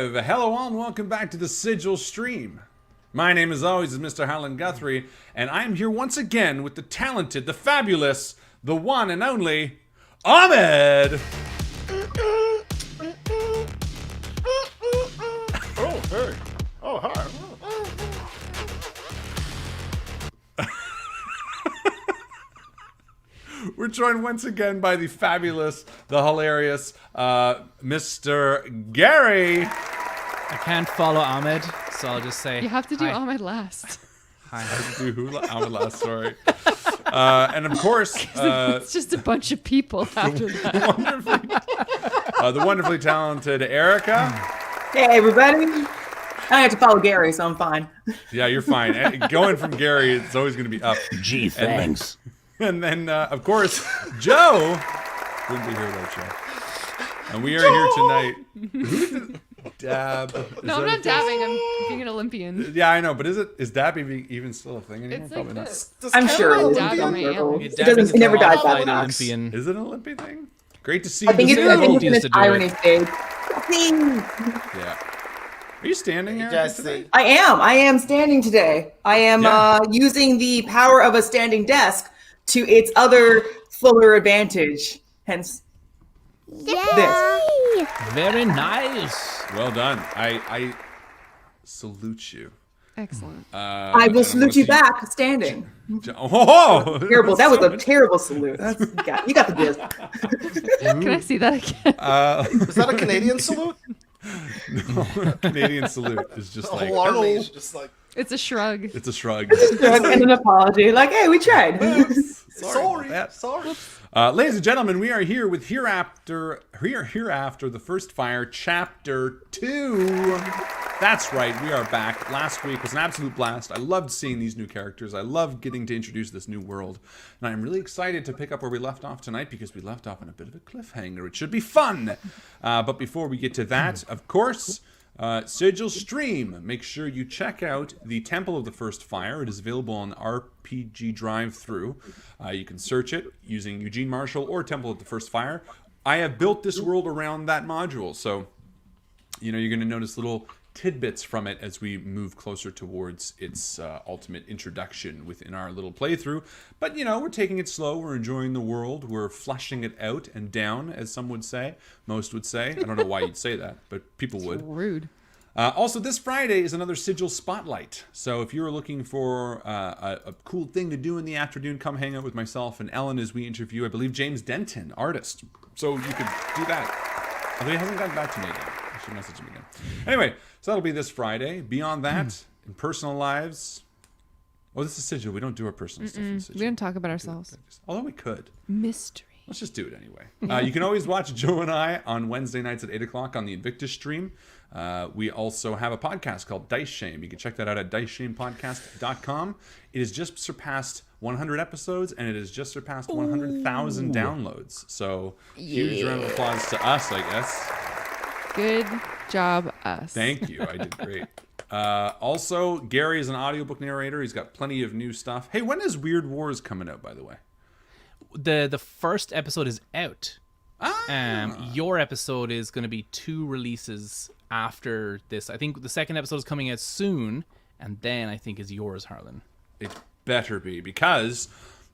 live! Hello all and welcome back to the Sigil stream. My name as always is Mr. Howland Guthrie, and I'm here once again with the talented, the fabulous, the one and only, Ahmed! Oh, hey. Oh, hi. We're joined once again by the fabulous, the hilarious, Mr. Gary! I can't follow Ahmed, so I'll just say You have to do hi. Ahmed last. Hi. Ahmed last, sorry. And of course, It's just a bunch of people after that. the wonderfully talented Erica. Hey, everybody. I have to follow Gary, so I'm fine. Yeah, you're fine. And going from Gary, it's always going to be up. Gee, thanks. And then, of course, Joe. Wouldn't be here without Joe. And we are here tonight. Dab. No, I'm not dabbing. I'm being an Olympian. Yeah, I know, but is dab even still a thing anymore? It's Probably like not. this. I'm sure it is. Dabbing Some me. circles. It It never dies that Qualified fast. Olympian. Is it an Olympic thing? Great to see I you. think this it's You're evening. old in used this to do irony it. stage. Yeah. Are you standing here? Jesse. I am standing today. I am Yeah. using the power of a standing desk to its other fuller advantage. Hence, this. Very nice. Well done. I salute you. Excellent. I will salute you back standing. Oh! Terrible. That was a terrible salute. You got the gist. Can I see that again? Is that a Canadian salute? No, Canadian salute is just The like, whole army hello. is just like, It's a shrug. It's a shrug. And an apology. Like, hey, we tried. sorry. about that. Sorry. Ladies and gentlemen, we are here with Hereafter, the First Fire, Chapter 2. That's right, we are back. Last week was an absolute blast. I loved seeing these new characters. I loved getting to introduce this new world. And I'm really excited to pick up where we left off tonight because we left off on a bit of a cliffhanger. It should be fun. But before we get to that, of course, Sigil stream. Make sure you check out the Temple of the First Fire. It is available on RPG Drive-Thru. You can search it using Eugene Marshall or Temple of the First Fire. I have built this world around that module, so you're going to notice little tidbits from it as we move closer towards its ultimate introduction within our little playthrough. But, we're taking it slow. We're enjoying the world. We're fleshing it out and down, as some would say. Most would say. I don't know why you'd say that, but people would. Rude. Also, this Friday is another Sigil Spotlight. So if you're looking for a cool thing to do in the afternoon, come hang out with myself and Ellen as we interview, I believe, James Denton, artist. So you could do that. Although he hasn't gotten back to me again. I should message him again. Anyway, so that'll be this Friday. Beyond that, in personal lives... Oh, this is Sigil. We don't do our personal stuff in Sigil. We don't talk about ourselves. Although we could. Mystery. Let's just do it anyway. You can always watch Joe and I on Wednesday nights at 8 o'clock on the Invictus stream. We also have a podcast called Dice Shame. You can check that out at diceshamepodcast.com. It has just surpassed 100 episodes, and it has just surpassed 100,000 downloads. So, huge round of applause to us, I guess. Good job, us. Thank you. I did great. Also, Gary is an audiobook narrator. He's got plenty of new stuff. Hey, when is Weird Wars coming out, by the way? The first episode is out. Your episode is going to be 2 releases after this. I think the second episode is coming out soon, and then I think is yours, Harlan. It better be, because,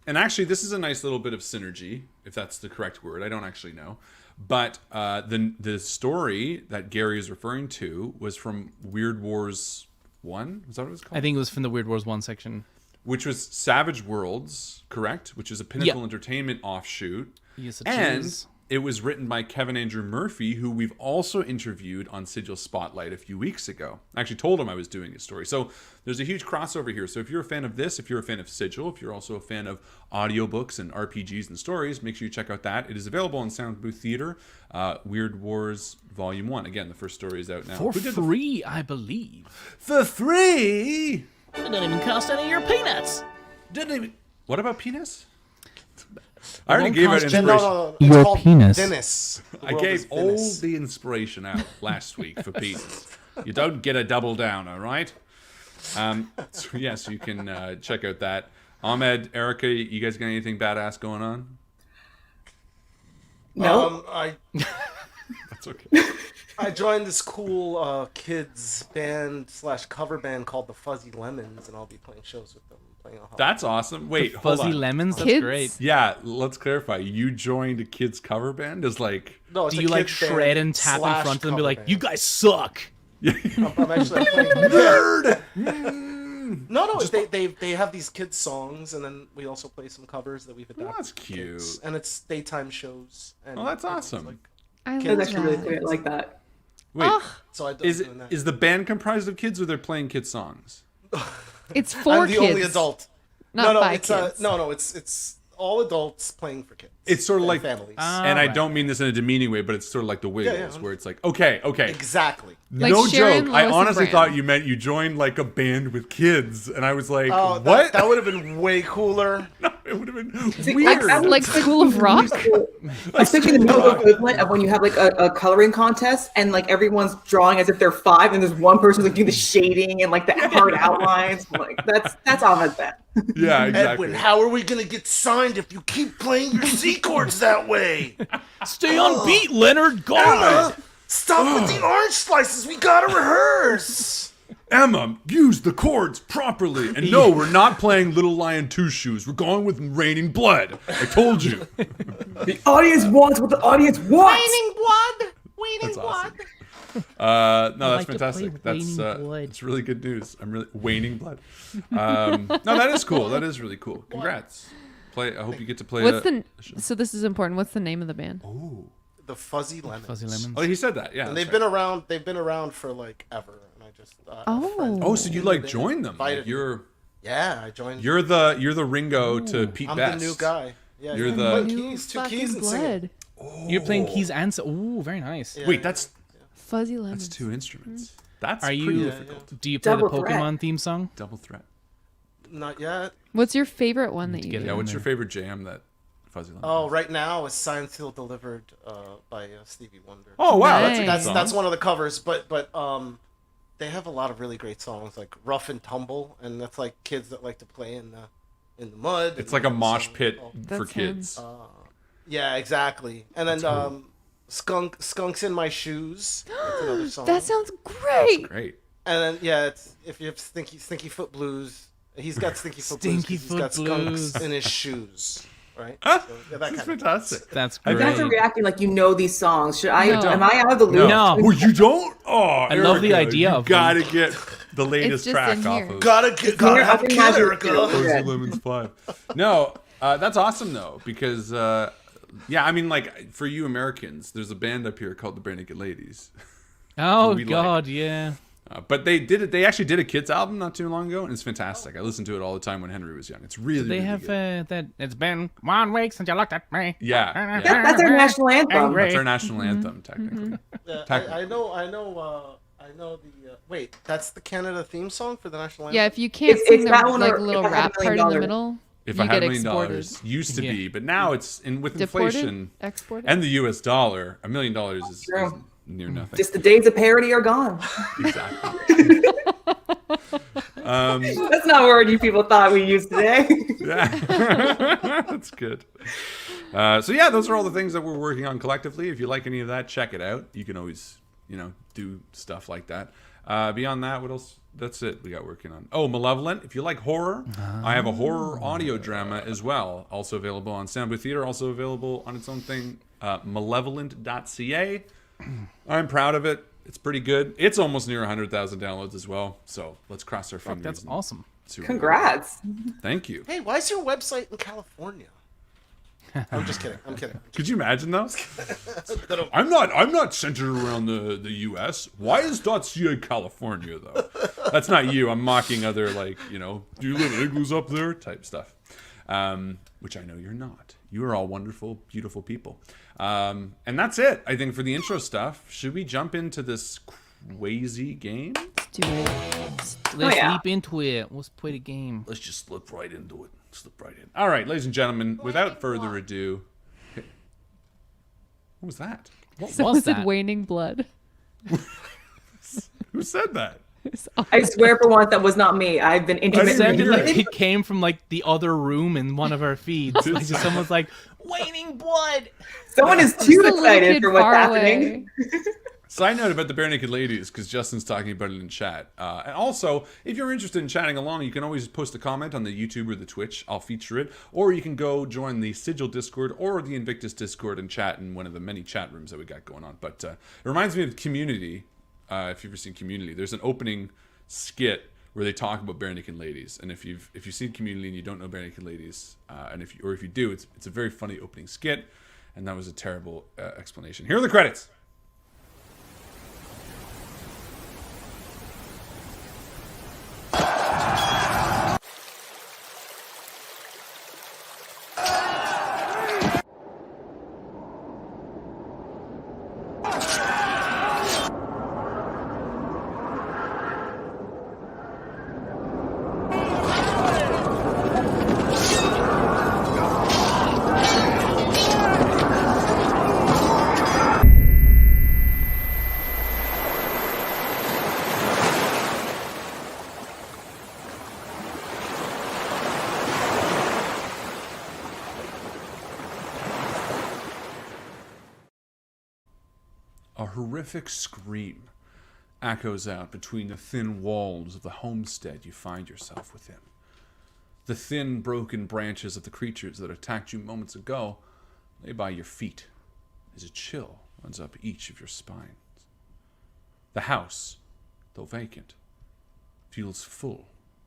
and actually this is a nice little bit of synergy, if that's the correct word. I don't actually know. But the story that Gary is referring to was from Weird Wars 1? Is that what it was called? I think it was from the Weird Wars 1 section. Which was Savage Worlds, correct? Which is a Pinnacle Yep. Entertainment offshoot. Yes, it And is. it was written by Kevin Andrew Murphy, who we've also interviewed on Sigil Spotlight a few weeks ago. I actually told him I was doing his story. So there's a huge crossover here. So if you're a fan of this, if you're a fan of Sigil, if you're also a fan of audiobooks and RPGs and stories, make sure you check out that. It is available on Sound Booth Theater, Weird Wars Volume 1. Again, the first story is out now. For Who did free, I believe. For free? It didn't even cost any of your peanuts. Didn't even... What about penis? I already gave it No, inspiration. no. It's Your called penis. Dennis. The I world is gave all Dennis. the inspiration out last week for penis. You don't get a double down, all right? So yes, you can check out that. Ahmed, Erica, you guys got anything badass going on? No. I That's okay. I joined this cool kids band / cover band called the Fuzzy Lemons, and I'll be playing shows with them. That's awesome. Wait, hold Fuzzy on. Lemons. That's Kids? great. Yeah, let's clarify. You joined a kids cover band as like. No, it's Do a you like kids band shred and tap in / front of them and be cover like, band. "You guys suck"? I'm actually playing Nerd. No, they have these kids songs, and then we also play some covers that we've adapted. that's for kids. cute. And it's daytime shows. And Oh, that's it's awesome. Like, I That's love actually really that. cute. I like that. Wait, so I don't is doing that. the band comprised of kids or they're playing kids songs? It's for I'm the kids. only adult. Not no, by it's kids. no, it's all adults playing for kids. It's sort of and like families. and I right. don't mean this in a demeaning way, but it's sort of like the Wiggles, yeah. where it's like, okay, Exactly. Like no Sharon, joke. I Lois, and honestly Bram. thought you meant you joined like a band with kids, and I was like, Oh, what? that would have been way cooler. It would have been See, weird. Like School of Rock? I was thinking the middle equivalent of when you have like a coloring contest and like everyone's drawing as if they're 5 and there's one person like doing the shading and like the hard outlines. Like that's all that's that. Yeah, exactly. Edwin, how are we gonna get signed if you keep playing your C chords that way? Stay on beat, Leonard. God. Stop with the orange slices. We gotta rehearse. Emma, use the chords properly. And no, we're not playing Little Lion Two Shoes. We're going with Raining Blood. I told you. The audience wants what the audience wants. blood. That's awesome. No, that's like to play fantastic. That's Waning Blood. it's really good news. I'm really waning blood. No, that is cool. That is really cool. Congrats. I hope you get to play. So this is important. What's the name of the band? The Fuzzy Lemons. Fuzzy Lemons. Oh, he said that. Yeah. And that's they've right. been around. They've been around for like ever. And I just. Oh, so you like joined them? Like Invited me. Yeah, I joined. you're the Ringo to Pete I'm Best. the new guy. Yeah, You're yeah. the- Play New keys, 2 fucking keys, and singing. blood. You're playing keys and ooh, very nice. Yeah, Wait, yeah. that's Fuzzy Lemons. 2 instruments. That's Are pretty you? difficult. Do you play Double the threat. Pokemon theme song? Double threat. Not yet. What's your favorite one that you get do? it. Yeah, what's your favorite jam that Fuzzy Lemon? Oh, right now is "Signed, Sealed, Delivered" by Stevie Wonder. Oh wow, that's a good Nice. song. That's one of the covers, but they have a lot of really great songs like "Rough and Tumble," and that's like kids that like to play in the mud. It's and like a the mosh song pit called- for That's him. kids. Yeah, exactly. And then "Skunks in My Shoes." That's another song. That sounds great. Great. And then it's if you have Stinky Foot Blues. He's got Stinky Foot Blues. 'cause Stinky He's got Foot Blues. skunks in his shoes, right? Ah, So, yeah, that That's kind of fantastic. That's I You guys are great. reacting like you know these songs. Should I? No. Am I out of the loop? No. Oh, you don't? Oh, I love the idea You of gotta get the latest just track in off here. of Gotta Here, have a I think kid, that's Erica. it. Fuzzy Yeah. Lemons 5. No, that's awesome though, because yeah, I mean, like for you Americans, there's a band up here called the Bare Naked Ladies. Oh we like. God, yeah. But they did it. They actually did a kids album not too long ago, and it's fantastic. I listened to it all the time when Henry was young. It's really, They really have good. that. It's been 1 week since you looked at me. Yeah, That's our national anthem. Angry. That's our national anthem, technically. Yeah, Technically. I know the. Wait, that's the Canada theme song for the national anthem. Yeah, if you can't It's sing the that one like or little If I Had a rap Million part in the Dollars. middle, If you I had get $1 million, exported. used to Yeah. be, but now it's with Deported? inflation Exported? and the U.S. dollar, $1 million is True. near nothing. Just the days of parody are gone. Exactly. That's not a word you people thought we used today. Yeah, that's good. So yeah, those are all the things that we're working on collectively. If you like any of that, check it out. You can always, do stuff like that. Beyond that, what else? That's it we got working on. Oh, Malevolent. If you like horror, I have a horror audio drama as well. Also available on Soundbooth Theater. Also available on its own thing, malevolent.ca. I'm proud of it. It's pretty good. It's almost near 100,000 downloads as well. So let's cross our fingers. That's and awesome. see what we Congrats. get. Thank you. Hey, why is your website in California? I'm just kidding. I'm kidding. Could you imagine though? I'm not centered around the U.S. Why is .ca California though? That's not you. I'm mocking other do you live in igloos up there type stuff, which I know you're not. You are all wonderful, beautiful people. And that's it. I think for the intro stuff, should we jump into this crazy game? Let's do it. Let's yeah. leap into it. Let's play the game. Let's just slip right into it. Slip right in. All right, ladies and gentlemen, without further ado. What was that? What Someone was said that? waning blood. Who said that? I swear for once that was not me. I've been It intermittently sounded like muted. it came from the other room in one of our feeds. Like just someone's like, "Waning blood." Someone is Just too a little excited kid for what's far happening. away. Side note about the Bare Naked Ladies, because Justin's talking about it in chat. And also, if you're interested in chatting along, you can always post a comment on the YouTube or the Twitch. I'll feature it. Or you can go join the Sigil Discord or the Invictus Discord and chat in one of the many chat rooms that we got going on. But it reminds me of Community. If you've ever seen Community, there's an opening skit where they talk about Bare Naked Ladies. And if you've seen Community and you don't know Bare Naked Ladies, and if you do, it's a very funny opening skit. And that was a terrible explanation. Here are the credits. A horrific scream echoes out between the thin walls of the homestead you find yourself within. The thin, broken branches of the creatures that attacked you moments ago lay by your feet as a chill runs up each of your spines. The house, though vacant, feels full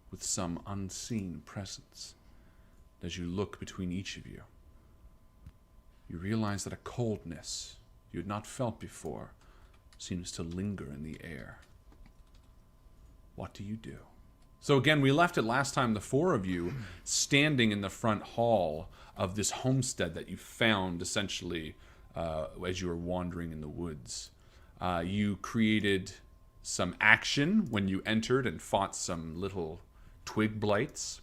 with some unseen presence. As you look between each of you, you realize that a coldness you had not felt before seems to linger in the air. What do you do? So again, we left it last time, the four of you standing in the front hall of this homestead that you found essentially as you were wandering in the woods. You created some action when you entered and fought some little twig blights.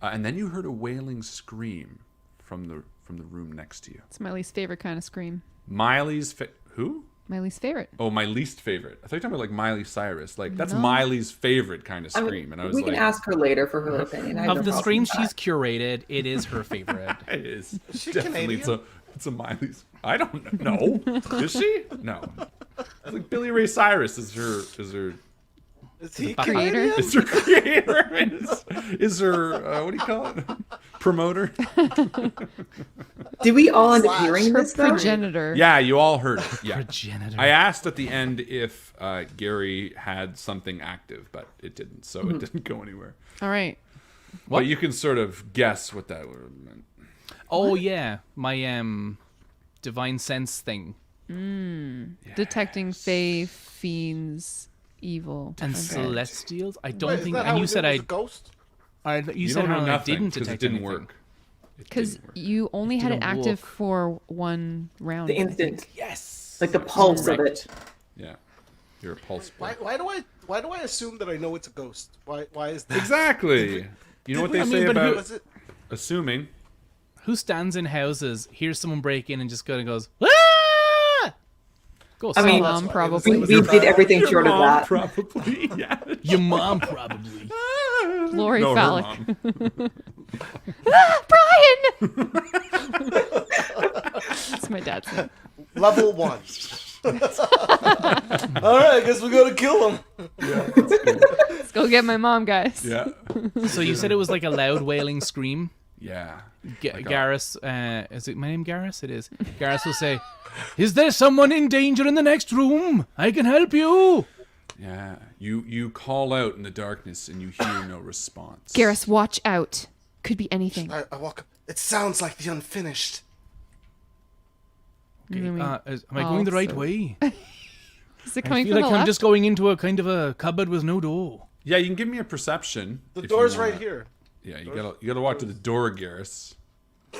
And then you heard a wailing scream from the room next to you. It's my least favorite kind of scream. Miley's who? My least favorite. Oh, my least favorite. I thought you were talking about like Miley Cyrus. Like that's No. Miley's favorite kind of scream. And I was we like, can ask her later for her opinion. I have no Of the problem screams with that. she's curated, it is her favorite. it is. Is she Definitely, Canadian? it's a Miley's. I don't know. Is she? No. It's like Billy Ray Cyrus is her Is he Creator? Canadian? is her creator. is her what do you call it? Promoter. Did we all end up Slash. hearing Her this though? progenitor. Yeah, you all heard it. Yeah. Progenitor. I asked at the end if Gary had something active, but it didn't, so it didn't go anywhere. All right. But you can sort of guess what that would have meant. Oh yeah, my divine sense thing. Detecting fae, fiends, evil. And Okay. celestials. I don't Wait, is think. that And how you we said did it I. with the ghost? You You said don't know how I nothing didn't because detect it didn't anything. work. It Because didn't work. you only had it Didn't active work. for one round. The I think. instant, Yes. like the pulse of Correct. it. Yeah, you're a pulse. Why do I assume that I know it's a ghost? Why is that? Exactly. You know what they I mean, say but who- about Was it? assuming? Who stands in houses, hears someone break in, and just kind of goes, "Ah!" Ghost. I mean, That's Mom why. probably. We did everything Your short of mom that. probably. Yeah. Your mom probably. Lori No, her Phallic. mom. Brian! That's my dad's name. Level 1. All right, I guess we gotta kill him. Let's go get my mom, guys. Yeah. So you said it was like a loud wailing scream. Yeah. Garrus, is it my name Garrus? It is. Garrus will say, "Is there someone in danger in the next room? I can help you." Yeah. You call out in the darkness and you hear no response. Garrus, watch out. Could be anything. I walk up. It sounds like the unfinished. Okay, Mm, am I going the right also- way? Is it I coming feel from like the I'm left? just going into a kind of a cupboard with no door. Yeah, you can give me a perception. The if you door's wanna. right here. Yeah, you gotta walk to the door, Garrus. I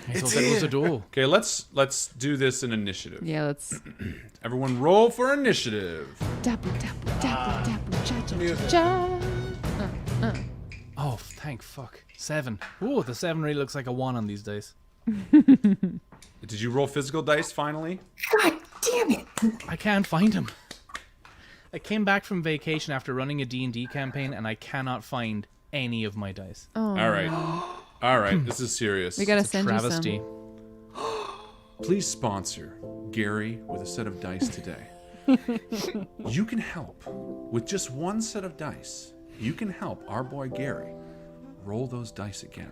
It's thought that was here. a door. Okay, let's do this in initiative. Yeah, let's. Everyone roll for initiative. Dabble, dabble, dabble, dabble, cha, cha, Music. cha. Oh, thank fuck. 7. Ooh, the 7 really looks like a 1 on these dice. Did you roll physical dice finally? God damn it! I can't find him. I came back from vacation after running a D&D campaign, and I cannot find any of my dice. Oh, All right. All right, this is serious. we gotta It's a send travesty. you Please sponsor Gary with a set of dice today. You can help with just one set of dice. You can help our boy Gary roll those dice again.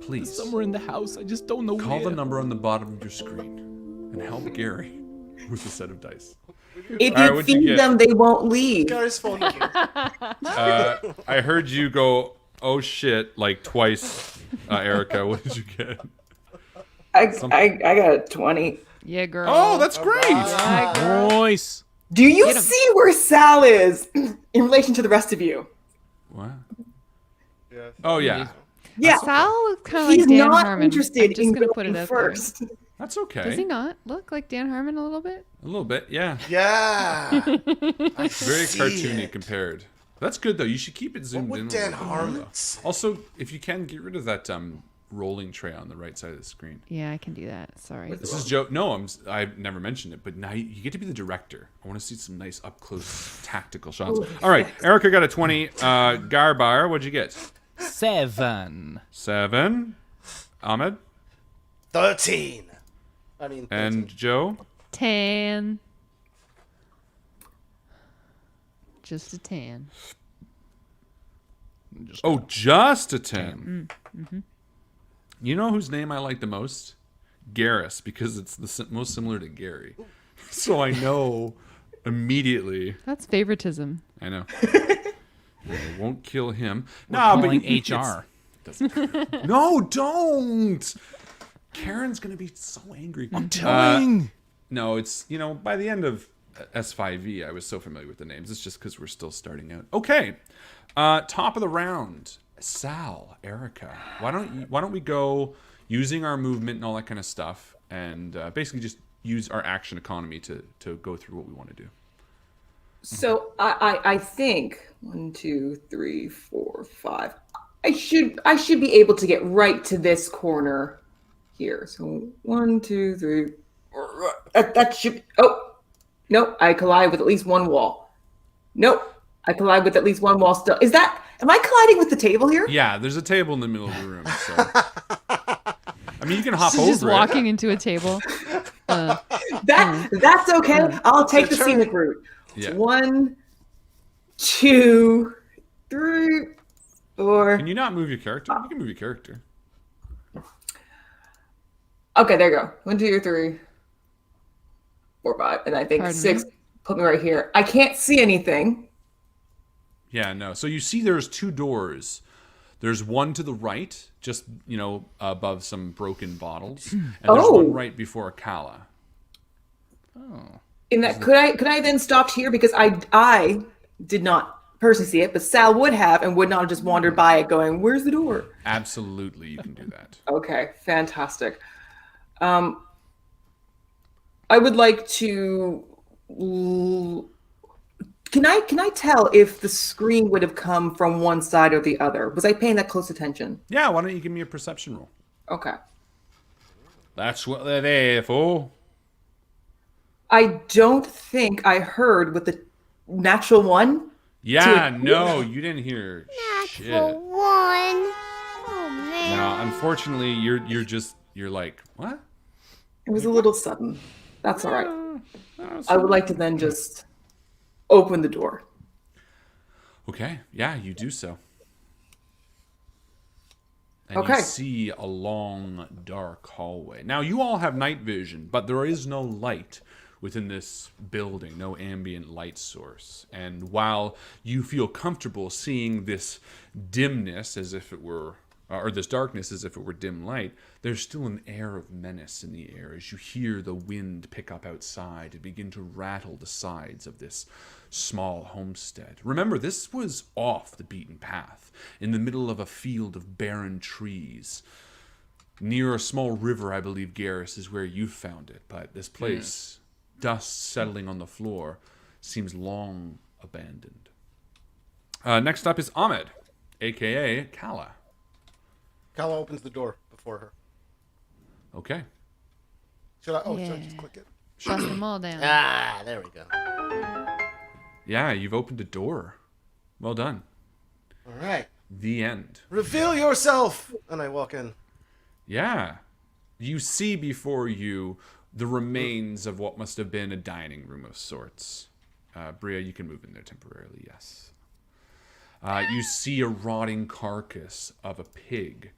Please. Somewhere in the house. I just don't know Call where. the number on the bottom of your screen and help Gary with a set of dice. If All right, you what'd you feed get? them, they won't leave. Gary's phone. I heard you go, oh shit, like twice, Erica. What did you get? I got a 20. Yeah, girl. Oh, that's great. Yeah, girl. Nice. Do you Get 'em. see where Sal is in relation to the rest of you? What? Yeah. Oh, yeah. Yeah. Sal is kind of He's like Dan not Harmon. interested I'm just in gonna going put it out first. That's there. okay. Does he not look like Dan Harmon a little bit? A little bit, yeah. Yeah. I Very see cartoony it. compared. That's good, though. You should keep it What zoomed in. would a Dan little bit, Harmon though. say? Also, if you can, get rid of that rolling tray on the right side of the screen. Yeah, I can do that. Sorry. This is Joe. No, I've never mentioned it, but now you get to be the director. I want to see some nice up close tactical shots. All right, Erica got a 20. Garbar, what'd you get? 7. 7. Ahmed 13. I mean, 13. and Joe. 10. Just a 10. Oh, just a 10. You know whose name I like the most? Garrus, because it's the most similar to Gary. So I know immediately. That's favoritism. I know. I won't kill him. No, but Calling it's- HR. No, don't. Karen's gonna be so angry. I'm telling. No, it's by the end of S5E, I was so familiar with the names. It's just because we're still starting out. Okay, top of the round, Sal, Erica. Why don't we go using our movement and all that kind of stuff, and basically just use our action economy to go through what we want to do. So I think 1, 2, 3, 4, 5. I should be able to get right to this corner here. So 1, 2, 3. That should. Oh, nope. I collide with at least one wall. Nope. I collide with at least one wall still. Am I colliding with the table here? Yeah, there's a table in the middle of the room. So. I mean, you can hop She's over just it. walking into a table. That's okay. I'll take the scenic route. Yeah. 1, 2, 3, 4. Can you not move your character? You can move your character. Okay, there you go. 1, 2, 3, 4, 5, and I think Pardon 6. me? Put me right here. I can't see anything. Yeah, no. So you see there's 2 doors. There's one to the right, just, above some broken bottles. And there's one right before Kala. In that, could I then stopped here because I did not personally see it, but Sal would have and would not have just wandered by it going, "Where's the door?" Absolutely, you can do that. Okay, fantastic. I would like to. Can I tell if the screen would have come from one side or the other? Was I paying that close attention? Yeah, why don't you give me a perception roll? Okay. That's what they're there for. I don't think I heard with the natural one. Yeah, no, you didn't hear shit. Natural one. Oh man. No, unfortunately, you're like, what? It was a little sudden. That's all right. I would like to then just open the door. Okay, yeah, you do so. And Okay. you see a long, dark hallway. Now, you all have night vision, but there is no light within this building, no ambient light source. And while you feel comfortable seeing this dimness as if it were, or this darkness as if it were dim light, there's still an air of menace in the air as you hear the wind pick up outside and begin to rattle the sides of this small homestead. Remember, this was off the beaten path, in the middle of a field of barren trees. Near a small river, I believe, Garrus, is where you found it. But this place, dust settling on the floor, seems long abandoned. Next up is Ahmed, a.k.a. Kala. Kala opens the door before her. Okay. Should I Yeah. just click it? Bust them all down. Ah, there we go. Yeah, you've opened a door. Well done. All right. The end. Reveal yourself! And I walk in. Yeah. You see before you the remains of what must have been a dining room of sorts. Bria, you can move in there temporarily, yes. You see a rotting carcass of a pig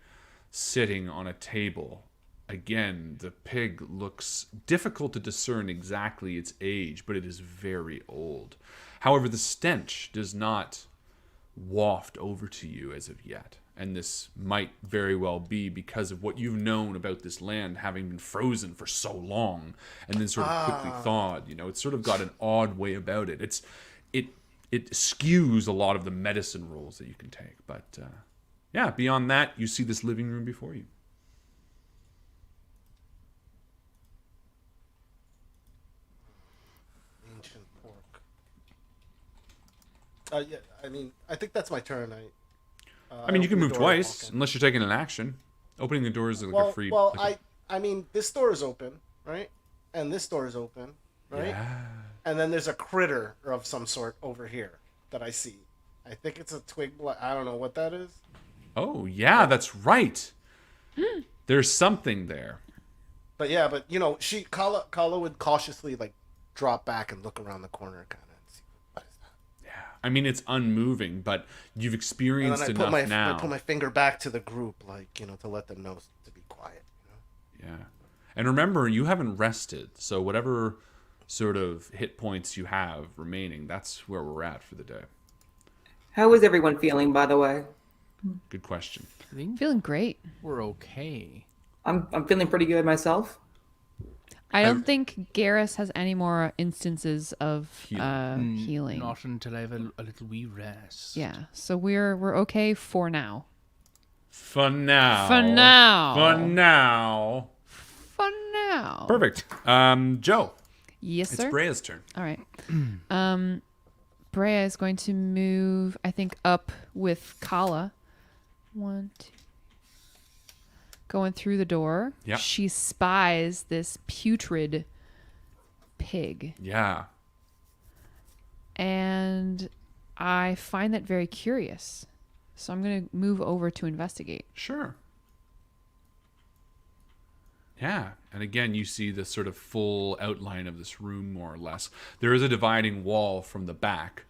sitting on a table. Again, the pig looks difficult to discern exactly its age, but it is very old. However, the stench does not waft over to you as of yet. And this might very well be because of what you've known about this land having been frozen for so long and then sort of quickly thawed. You know, it's sort of got an odd way about it. It skews a lot of the medicine rolls that you can take. But yeah, beyond that, you see this living room before you. Ancient pork. Yeah, I mean, I think that's my turn. I mean, you can open the move door and twice, walk in. unless you're taking an action. Opening the door is like a free... Well, like I mean, this door is open, right? And this door is open, right? Yeah. And then there's a critter of some sort over here that I see. I think it's a twig. I don't know what that is. Oh, yeah, that's right. There's something there. But yeah, you know, Kala would cautiously like drop back and look around the corner, kind of, and see what is that. Yeah. I mean, it's unmoving, but you've And experienced then enough now. I put my finger back to the group, like, you know, to let them know to be quiet. You know? Yeah. And remember, you haven't rested, so whatever sort of hit points you have remaining, that's where we're at for the day. How is everyone feeling, by the way? Good question. I think Feeling great. we're okay. I'm feeling pretty good myself. I don't think Garrus has any more instances of healing. Not until I have a little wee rest. Yeah, so we're okay for now. For now. For now. For now. For now. Perfect. Joe, Yes, it's sir. Brea's turn. All right. Brea is going to move, I think, up with Kala. 1, 2. Going through the door. Yep. She spies this putrid pig. Yeah. And I find that very curious. So I'm going to move over to investigate. Sure. Yeah. And again, you see the sort of full outline of this room, more or less. There is a dividing wall from the back,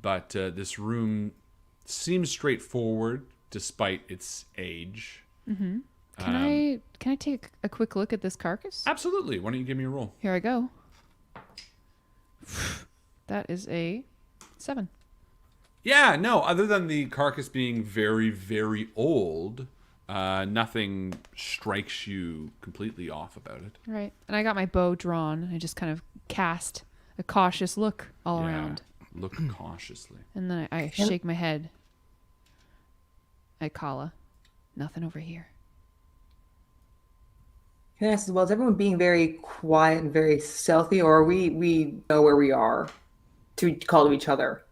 but this room seems straightforward despite its age. Mm-hmm. Can I take a quick look at this carcass? Absolutely. Why don't you give me a roll? Here I go. That is a 7. Yeah, no, other than the carcass being very, very old, nothing strikes you completely off about it. Right. And I got my bow drawn. I just kind of cast a cautious look all around. Look cautiously. And then I shake my head at Kala. Nothing over here. Can I ask as well, is everyone being very quiet and very stealthy, or are we know where we are to call to each other?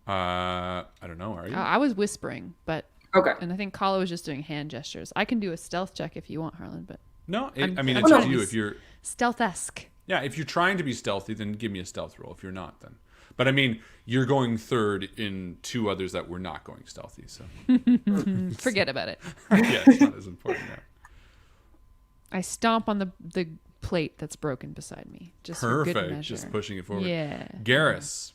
I don't know, are you? I was whispering, but... Okay. And I think Kala was just doing hand gestures. I can do a stealth check if you want, Harlan, but... No, I'm- I mean, I'm it's up to trying you. to If you're... Stealth-esque. Yeah, if you're trying to be stealthy, then give me a stealth roll. If you're not, then... But I mean, you're going third in 2 others that were not going stealthy, so... Forget about it. Yeah, it's not as important now. I stomp on the plate that's broken beside me. Just for good Perfect. measure. Just pushing it forward. Yeah. Garrus,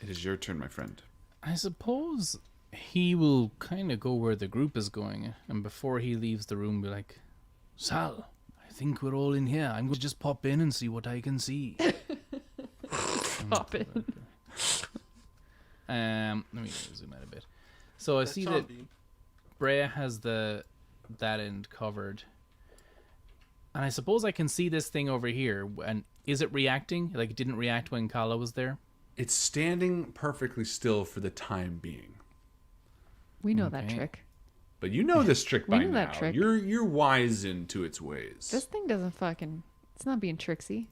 it is your turn, my friend. I suppose he will kind of go where the group is going, and before he leaves the room, be like, Sal, I think we're all in here. I'm going to just pop in and see what I can see. Pop in. Let me zoom out a bit. So I see that Brea has that end covered. And I suppose I can see this thing over here. And is it reacting? Like, it didn't react when Kala was there? It's standing perfectly still for the time being. We know that Okay. trick. But you know this trick We by know now. that trick. You're wise into its ways. This thing doesn't fucking... It's not being tricksy.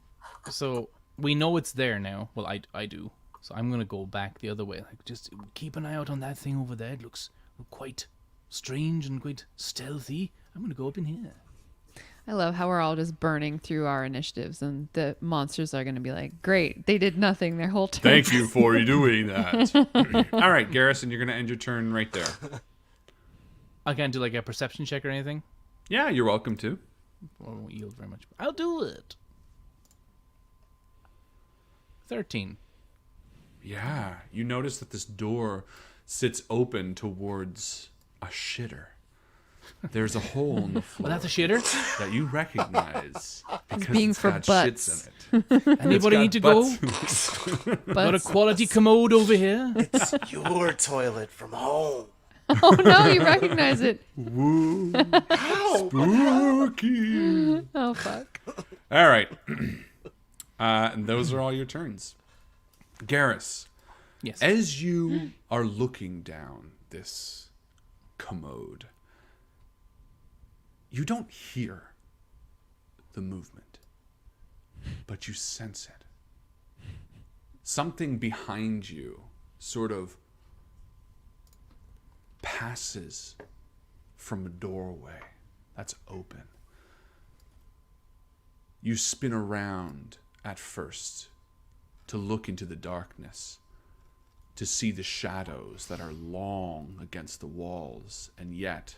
So we know it's there now. Well, I do. So I'm going to go back the other way. Like, just keep an eye out on that thing over there. It looks quite strange and quite stealthy. I'm going to go up in here. I love how we're all just burning through our initiatives, and the monsters are going to be like, great, they did nothing their whole turn. Thank you for doing that. All right, Garrison, you're going to end your turn right there. I can't do like a perception check or anything. Yeah, you're welcome to. Well, it won't yield very much. I'll do it. 13. Yeah, you notice that this door sits open towards a shitter. There's a hole in the floor Well, that's a shitter. that you recognize because being it's for got butts. shits in it. Anybody need to go? Got a But quality commode over here. It's your toilet from home. oh no, you recognize it. Woo, Ow! spooky. Oh fuck. All right. And those are all your turns. Garrus, Yes. as you are looking down this commode, you don't hear the movement, but you sense it. Something behind you sort of passes from a doorway that's open. You spin around at first to look into the darkness, to see the shadows that are long against the walls, and yet,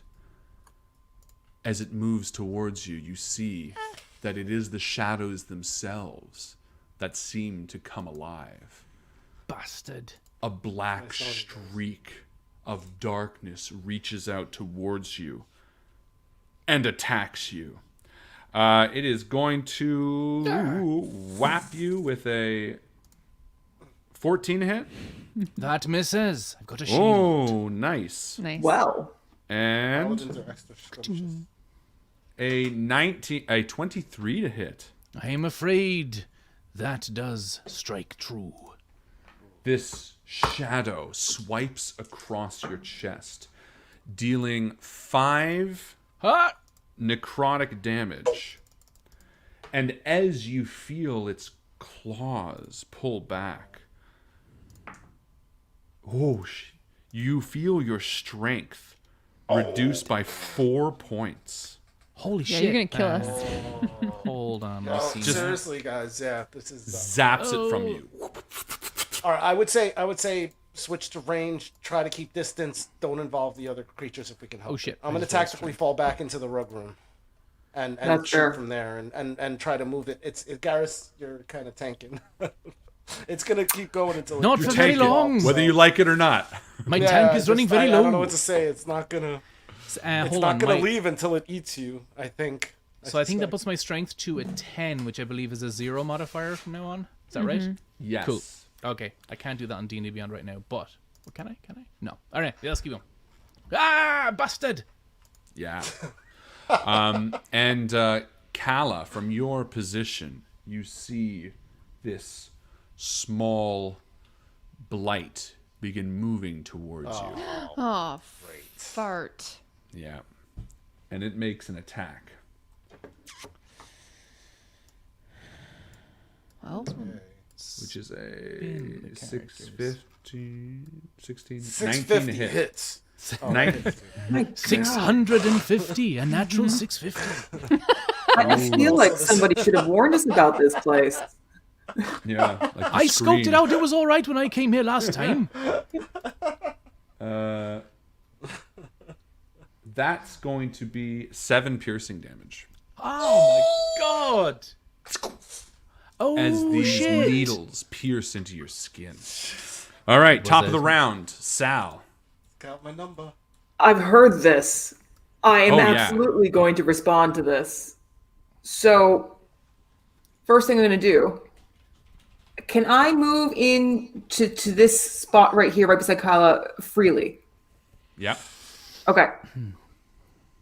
as it moves towards you, you see that it is the shadows themselves that seem to come alive. Bastard. A black streak of darkness reaches out towards you and attacks you. It is going to whap you with a 14 hit. That misses. I've got a shield. Oh, nice. Nice. Wow. And Paladins are extra scrumptious. a 23 to hit. I am afraid that does strike true. This shadow swipes across your chest, dealing 5 Ah! necrotic damage. And as you feel its claws pull back, you feel your strength reduced by 4 points. Holy Yeah, shit. you're gonna kill us. Hold on. Let me Oh, see. seriously, guys, yeah, this is. Zaps it from you. All right, I would say switch to range. Try to keep distance. Don't involve the other creatures if we can help. Oh, shit. I'm gonna tactically fall back into the rug room, and That's shoot fair. from there, and try to move it. Garrus, you're kind of tanking. It's gonna keep going until Not it for you very take it off, long. Whether you like it or not. My Yeah, tank is running just- very I low. don't know what to say. It's not gonna. It's Hold not on. gonna my- leave until it eats you. I think. So I think that suspect. puts my strength to a 10, which I believe is a 0 modifier from now on. Is that right? Yes. Cool. Okay, I can't do that on D&D Beyond right now, but well, can I? Can I? No. All right, let's keep going. Ah, busted! Yeah. And Kala, from your position, you see this small blight begin moving towards you. Oh, fart. Yeah. And it makes an attack. Well, Which is Spin the a characters. 16, 19 650 hit. hits. 650, a natural 650. I feel like somebody should have warned us about this place. Yeah. Like the I scoped it screen. out. It was all right when I came here last time. That's going to be 7 piercing damage. Oh my god! Oh As these shit! needles pierce into your skin. All right, top of it? the round, Sal. Got my number. I've heard this. I am Oh, yeah. absolutely going to respond to this. So, first thing I'm going to do, can I move in to this spot right here, right beside Kyla, freely? Yeah. Okay. I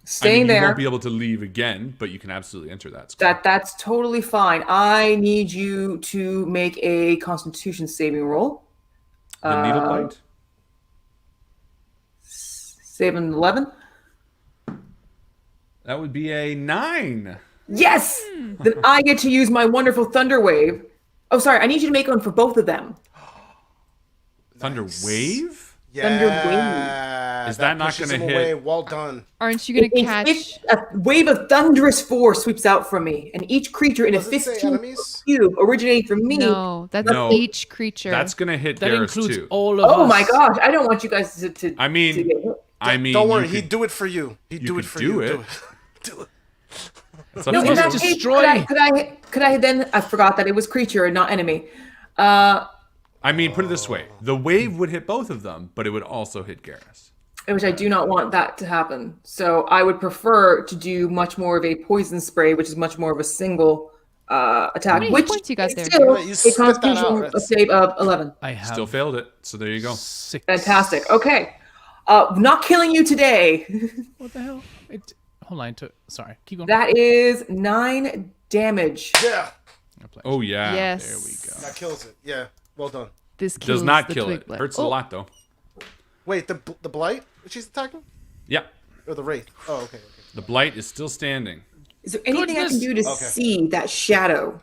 Staying mean, you there. won't be able to leave again, but you can absolutely enter that spot. That's totally fine. I need you to make a Constitution saving roll. The needle blight? Save an 11. That would be a 9. Yes. Then I get to use my wonderful Thunder Wave. Oh, sorry. I need you to make one for both of them. Thunder Wave? Yeah. Is that not pushes gonna him hit? away. Well done. aren't you gonna catch? A wave of thunderous force sweeps out from me, and each creature in a Does it say 15 enemies? cube originating from me. No, that's No. each creature. That's going to hit That Garrus includes too. all of us. Oh my gosh! I don't want you guys to I mean, to get hit. I mean, Don't worry. you He'd could- do it for you. He'd you do it could for do you. it. Do it. It's up No, to in you. that case, destroy. could I then? I forgot that it was creature and not enemy. I mean, put it this way: the wave would hit both of them, but it would also hit Garrus. Which I do not want that to happen. So I would prefer to do much more of a poison spray, which is much more of a single attack. How many which points you got is there? still You a spit that out, constitution that's- save of 11. I have Still failed it. So there you go. 6. Fantastic. Okay. Not killing you today. What the hell? Hold on. Sorry. Keep going. That is 9 damage. Yeah, Oh yeah. Yes. There we go. that kills it. Yeah, well done. This kills Does not the kill twig it. blight. Hurts Oh, a lot though. Wait, the blight that she's attacking, Yep. or the wraith? Oh, okay. The blight is still standing. Is there anything I can do to Okay. see that shadow?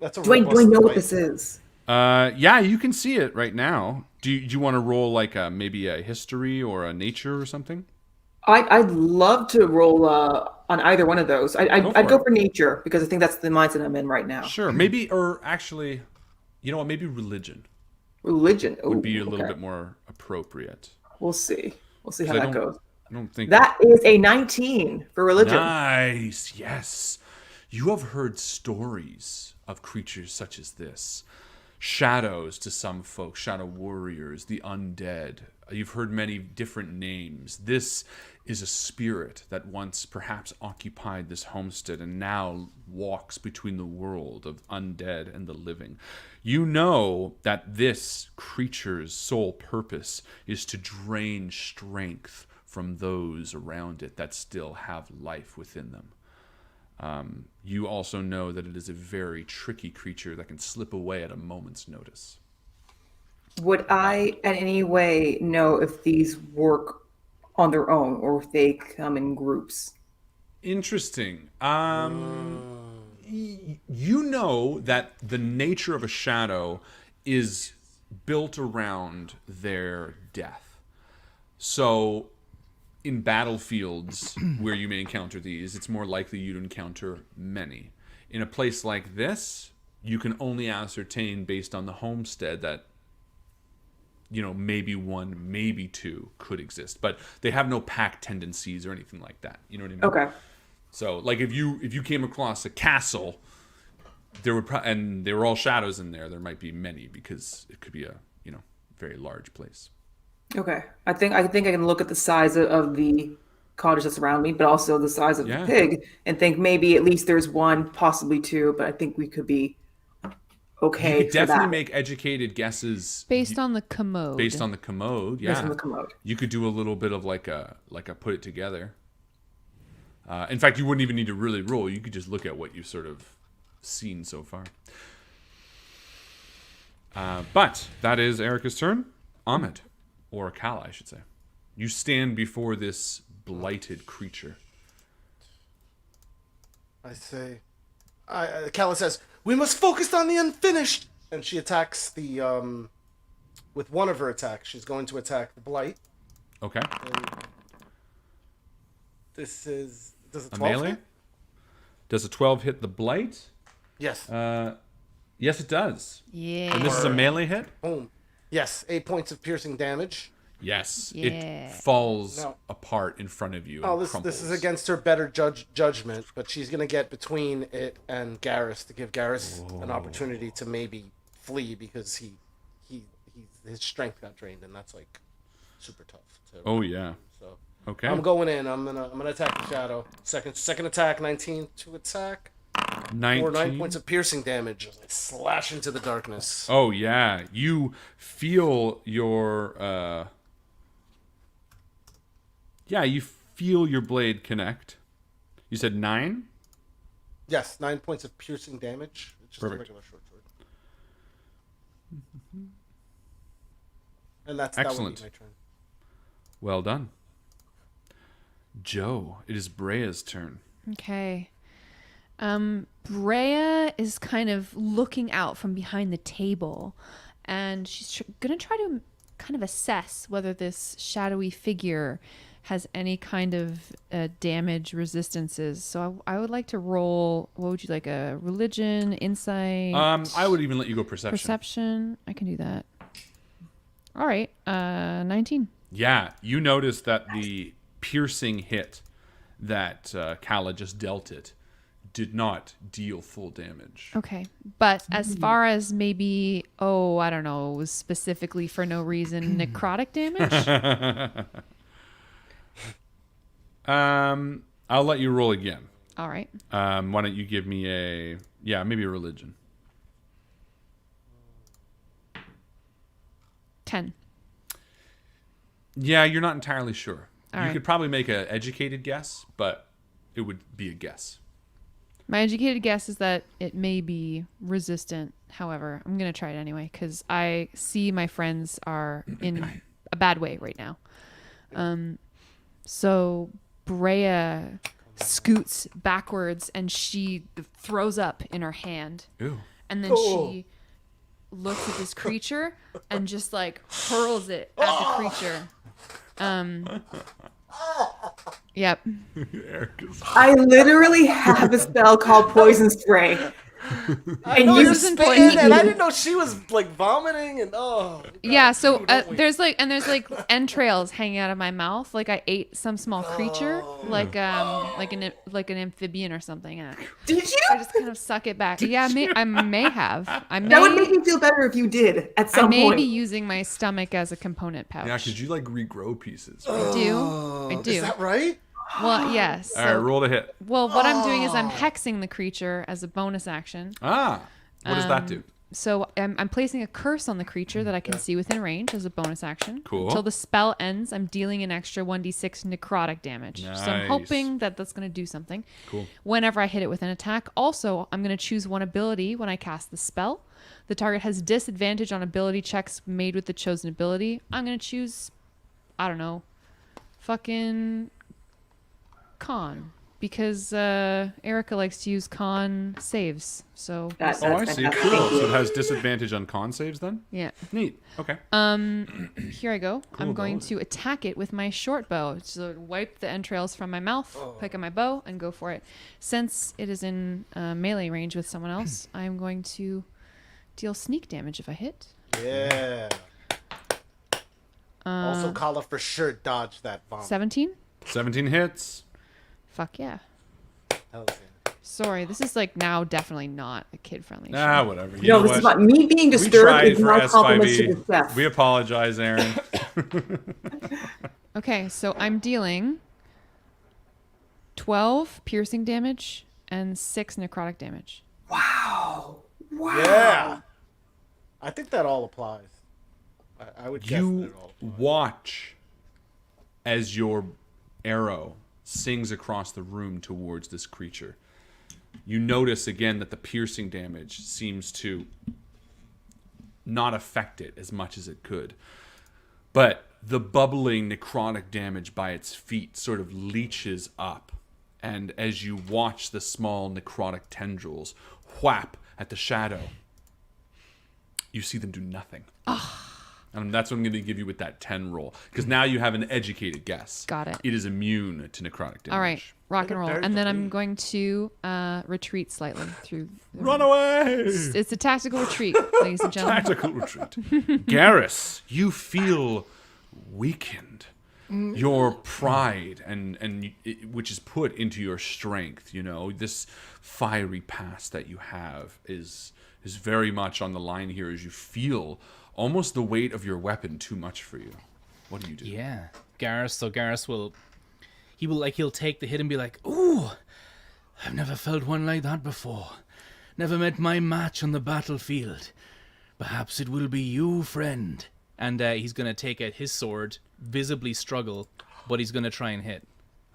That's a Do I robust know what blight. this is? Yeah, you can see it right now. Do you want to roll like maybe a history or a nature or something? I'd love to roll on either one of those. I'd go for nature because I think that's the mindset I'm in right now. Sure. Maybe, or actually, you know what? Maybe religion Religion would be a Ooh, little okay. bit more appropriate. We'll see. We'll see how 'Cause that goes. I don't think That is a 19 for religion. Nice. Yes. You have heard stories of creatures such as this. Shadows to some folks, shadow warriors, the undead. You've heard many different names. This is a spirit that once perhaps occupied this homestead and now walks between the world of undead and the living. You know that this creature's sole purpose is to drain strength from those around it that still have life within them. You also know that it is a very tricky creature that can slip away at a moment's notice. Would I in any way know if these work on their own or if they come in groups? Interesting. You know that the nature of a shadow is built around their death. So in battlefields where you may encounter these, it's more likely you'd encounter many. In a place like this, you can only ascertain based on the homestead that, you know, maybe one, maybe two could exist, but they have no pack tendencies or anything like that. You know what I mean? Okay. So, like, if you came across a castle, there would and there were all shadows in there. There might be many because it could be a very large place. Okay. I think I can look at the size of the cottage that's around me, but also the size of Yeah. the pig, and think maybe at least there's one, possibly two. But I think we could be okay. You could definitely for that. make educated guesses based on the commode. based on the commode. Yeah, Based on the commode. You could do a little bit of like a put it together. In fact, you wouldn't even need to really roll. You could just look at what you've sort of seen so far. But that is Erica's turn. Ahmed, or Kala, I should say. You stand before this blighted creature. I say, Kala says, "We must focus on the unfinished," and she attacks the with one of her attacks. She's going to attack the blight. Okay. This is does a A 12 melee? hit? Does a 12 hit the blight? Yes. Yes, it does. Yeah. And this is a melee hit? Boom. Yes. 8 points of piercing damage. Yes. Yeah. It falls No. apart in front of you. Oh, and this crumbles. is against her better judgment, but she's gonna get between it and Garrus to give Garrus an opportunity to maybe flee because his strength got drained, and that's like super tough. Oh, yeah. So Okay. I'm going in. I'm gonna attack the shadow. Second attack, 19 to attack. 19. Or 9 points of piercing damage. As I slash into the darkness. Oh, yeah. You feel your... you feel your blade connect. You said 9? Yes, 9 points of piercing damage. It's just Perfect. a regular short sword. And that Excellent. would be my turn. Well done. Joe, it is Brea's turn. Okay. Brea is kind of looking out from behind the table, and she's gonna try to kind of assess whether this shadowy figure has any kind of damage resistances. So I would like to roll. What would you like? A religion, insight, I would even let you go perception. perception. I can do that. All right. 19. Yeah, you notice that the piercing hit that Kala just dealt it did not deal full damage. Okay. But as far as maybe, I don't know, specifically for no reason, necrotic damage? I'll let you roll again. All right. Why don't you give me maybe a religion. 10. Yeah, you're not entirely sure. All you right. could probably make an educated guess, but it would be a guess. My educated guess is that it may be resistant. However, I'm going to try it anyway because I see my friends are in a bad way right now. So Brea scoots backwards and she throws up in her hand. Ooh. And then she looks at this creature and just like hurls it at the creature. Yep. I literally have a spell called Poison Spray. And No, you you're spit spitting, in. and I didn't know she was like vomiting and Yeah, so don't we? there's like entrails hanging out of my mouth, like I ate some small creature, like an amphibian or something. And Did you? I just kind of suck it back. Yeah, I may have. That would make me feel better if you did at I some may point. be using my stomach as a component pouch. Yeah, could you like regrow pieces? I do. Is that right? Well, yes. All right, roll to hit. Well, what I'm doing is I'm hexing the creature as a bonus action. What does that do? So I'm placing a curse on the creature that I can see within range as a bonus action. Cool. Until the spell ends, I'm dealing an extra 1d6 necrotic damage. So I'm Nice. hoping that that's going to do something. Cool. Whenever I hit it with an attack. Also, I'm going to choose one ability when I cast the spell. The target has disadvantage on ability checks made with the chosen ability. I'm going to choose, I don't know, fucking con. Because Erica likes to use con saves. So, That's Oh, I see. fantastic. Cool. Thank you. So it has disadvantage on con saves then? yeah. Neat. Okay. Here I go. I'm going bow. to attack it with my short bow. So wipe the entrails from my mouth, pick up my bow, and go for it. Since it is in melee range with someone else, I'm going to deal sneak damage if I hit. Yeah. Also, Kala for sure dodged that vomit. 17? 17 hits. Fuck yeah. Hell yeah. Sorry, this is like now definitely not a kid-friendly show. Ah, whatever. You No, know this what? is not me being We disturbed tried is for not compliments to the S5E. chef. We apologize, Aaron. Okay, so I'm dealing 12 piercing damage and 6 necrotic damage. Wow. Yeah. I think that all applies. I would guess that You it all applies. watch as your arrow sings across the room towards this creature. You notice again that the piercing damage seems to not affect it as much as it could. But the bubbling necrotic damage by its feet sort of leeches up. And as you watch the small necrotic tendrils whap at the shadow, you see them do nothing. And that's what I'm going to give you with that 10 roll. Because now you have an educated guess. Got it. It is immune to necrotic damage. All right, rock and roll. very And then I'm funny. going to retreat slightly through the Run away! It's a tactical retreat, ladies and gentlemen. Tactical retreat. Garrus, you feel weakened. Your pride which is put into your strength, you know, this fiery past that you have is very much on the line here as you feel almost the weight of your weapon too much for you. What do you do? Yeah, Garrus will he'll take the hit and be like, "Ooh, I've never felt one like that before. Never met my match on the battlefield. Perhaps it will be you, friend." And he's gonna take out his sword, visibly struggle, but he's gonna try and hit.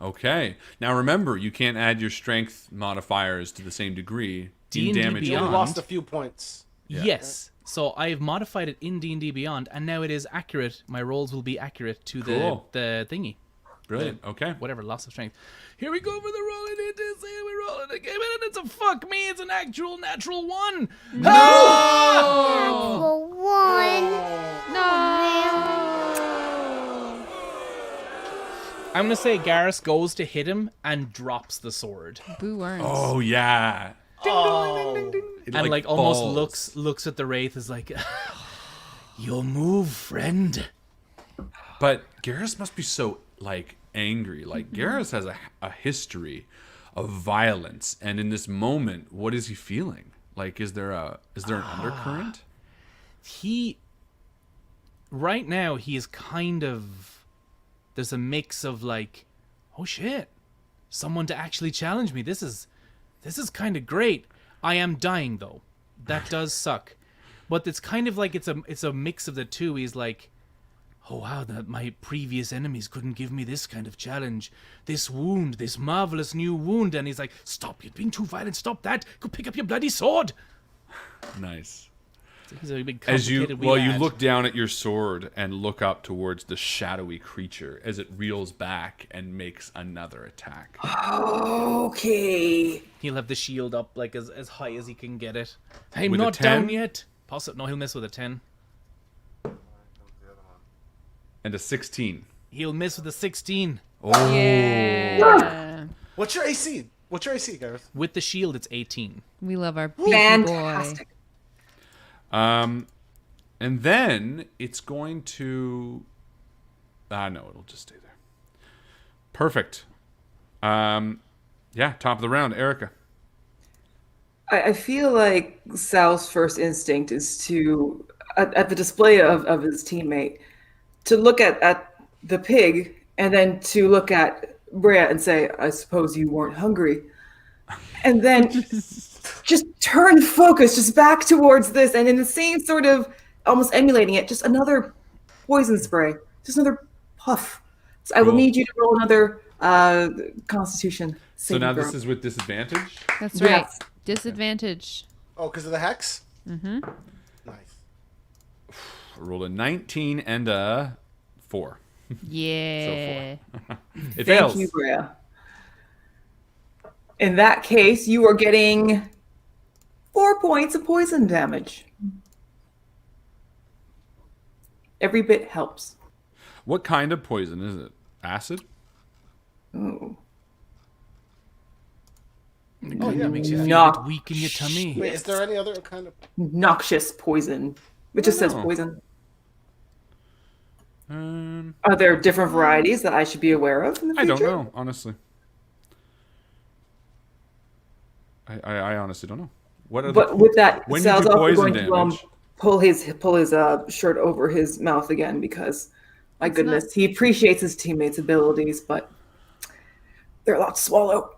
Okay. Now remember, you can't add your strength modifiers to the same degree. D&D damage You Beyond. on. lost a few points. Yes. So I've modified it in D&D Beyond, and now it is accurate. My rolls will be accurate to Cool. the thingy. Brilliant. Okay. Whatever, loss of strength. Here we go for the roll. It is. Here we roll it again, and it's a fuck me. It's an actual natural one. For one. I'm gonna say Garrus goes to hit him and drops the sword, Boo earns. Oh, yeah. It, and like almost falls. looks at the wraith as like, "Your move, friend." But Garrus must be so, like, angry. Like, Garrus has a history of violence. And in this moment, what is he feeling? Like, is there an undercurrent? Right now, he is kind of, there's a mix of like, oh shit, someone to actually challenge me. This is kind of great. I am dying though. That does suck. But it's kind of like, it's a mix of the two. He's like, oh wow, that my previous enemies couldn't give me this kind of challenge. This wound, this marvelous new wound. And he's like, stop, you're being too violent, stop that. Go pick up your bloody sword. Nice. He's a big As you complicated wee lad. look down at your sword and look up towards the shadowy creature as it reels back and makes another attack. Okay. He'll have the shield up like as high as he can get it. I'm With a not 10? down yet. No, he'll miss with a 10. And a 16. He'll miss with a 16. Oh. Yeah. What's your AC? What's your AC, Gareth? With the shield, it's 18. We love our beefy boy. Fantastic. And then it's going to... no, it'll just stay there. Perfect. Yeah, top of the round, Erica. I feel like Sal's first instinct is to, at the display of his teammate, to look at the pig and then to look at Brea and say, I suppose you weren't hungry. And then just turn focus just back towards this, and in the same sort of almost emulating it, just another poison spray, just another puff. So I will Cool. need you to roll another Constitution. So now this is with disadvantage? That's right. Yes. Disadvantage. Oh, because of the hex? Mm-hmm. Nice. Roll a 19 and a 4. Yeah. It Thank fails. you, Brea. In that case, you are getting 4 points of poison damage. Every bit helps. What kind of poison is it? Acid? Ooh. Oh, yeah. Makes you feel No. a bit weak in your tummy. Wait, is there any other kind of... Noxious poison. It just says Oh. poison. Um, Are there different varieties that I should be aware of in the I future? don't know, honestly. I honestly don't know. What are But with that, when you Sal's do also poison going damage? to pull his shirt over his mouth again because, my It's goodness, not- he appreciates his teammates' abilities, but they're a lot to swallow.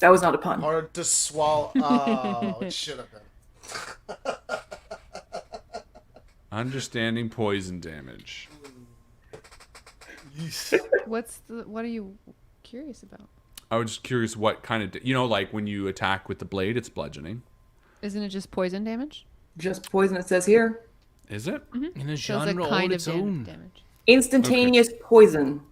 That was not a pun. Hard to swallow. Oh, it should have been. Understanding poison damage. What are you curious about? I was just curious what kind of... like when you attack with the blade, it's bludgeoning. Isn't it just poison damage? Just poison, it says here. Is it? In a So it's genre a all kind of its own. damage. Instantaneous poison.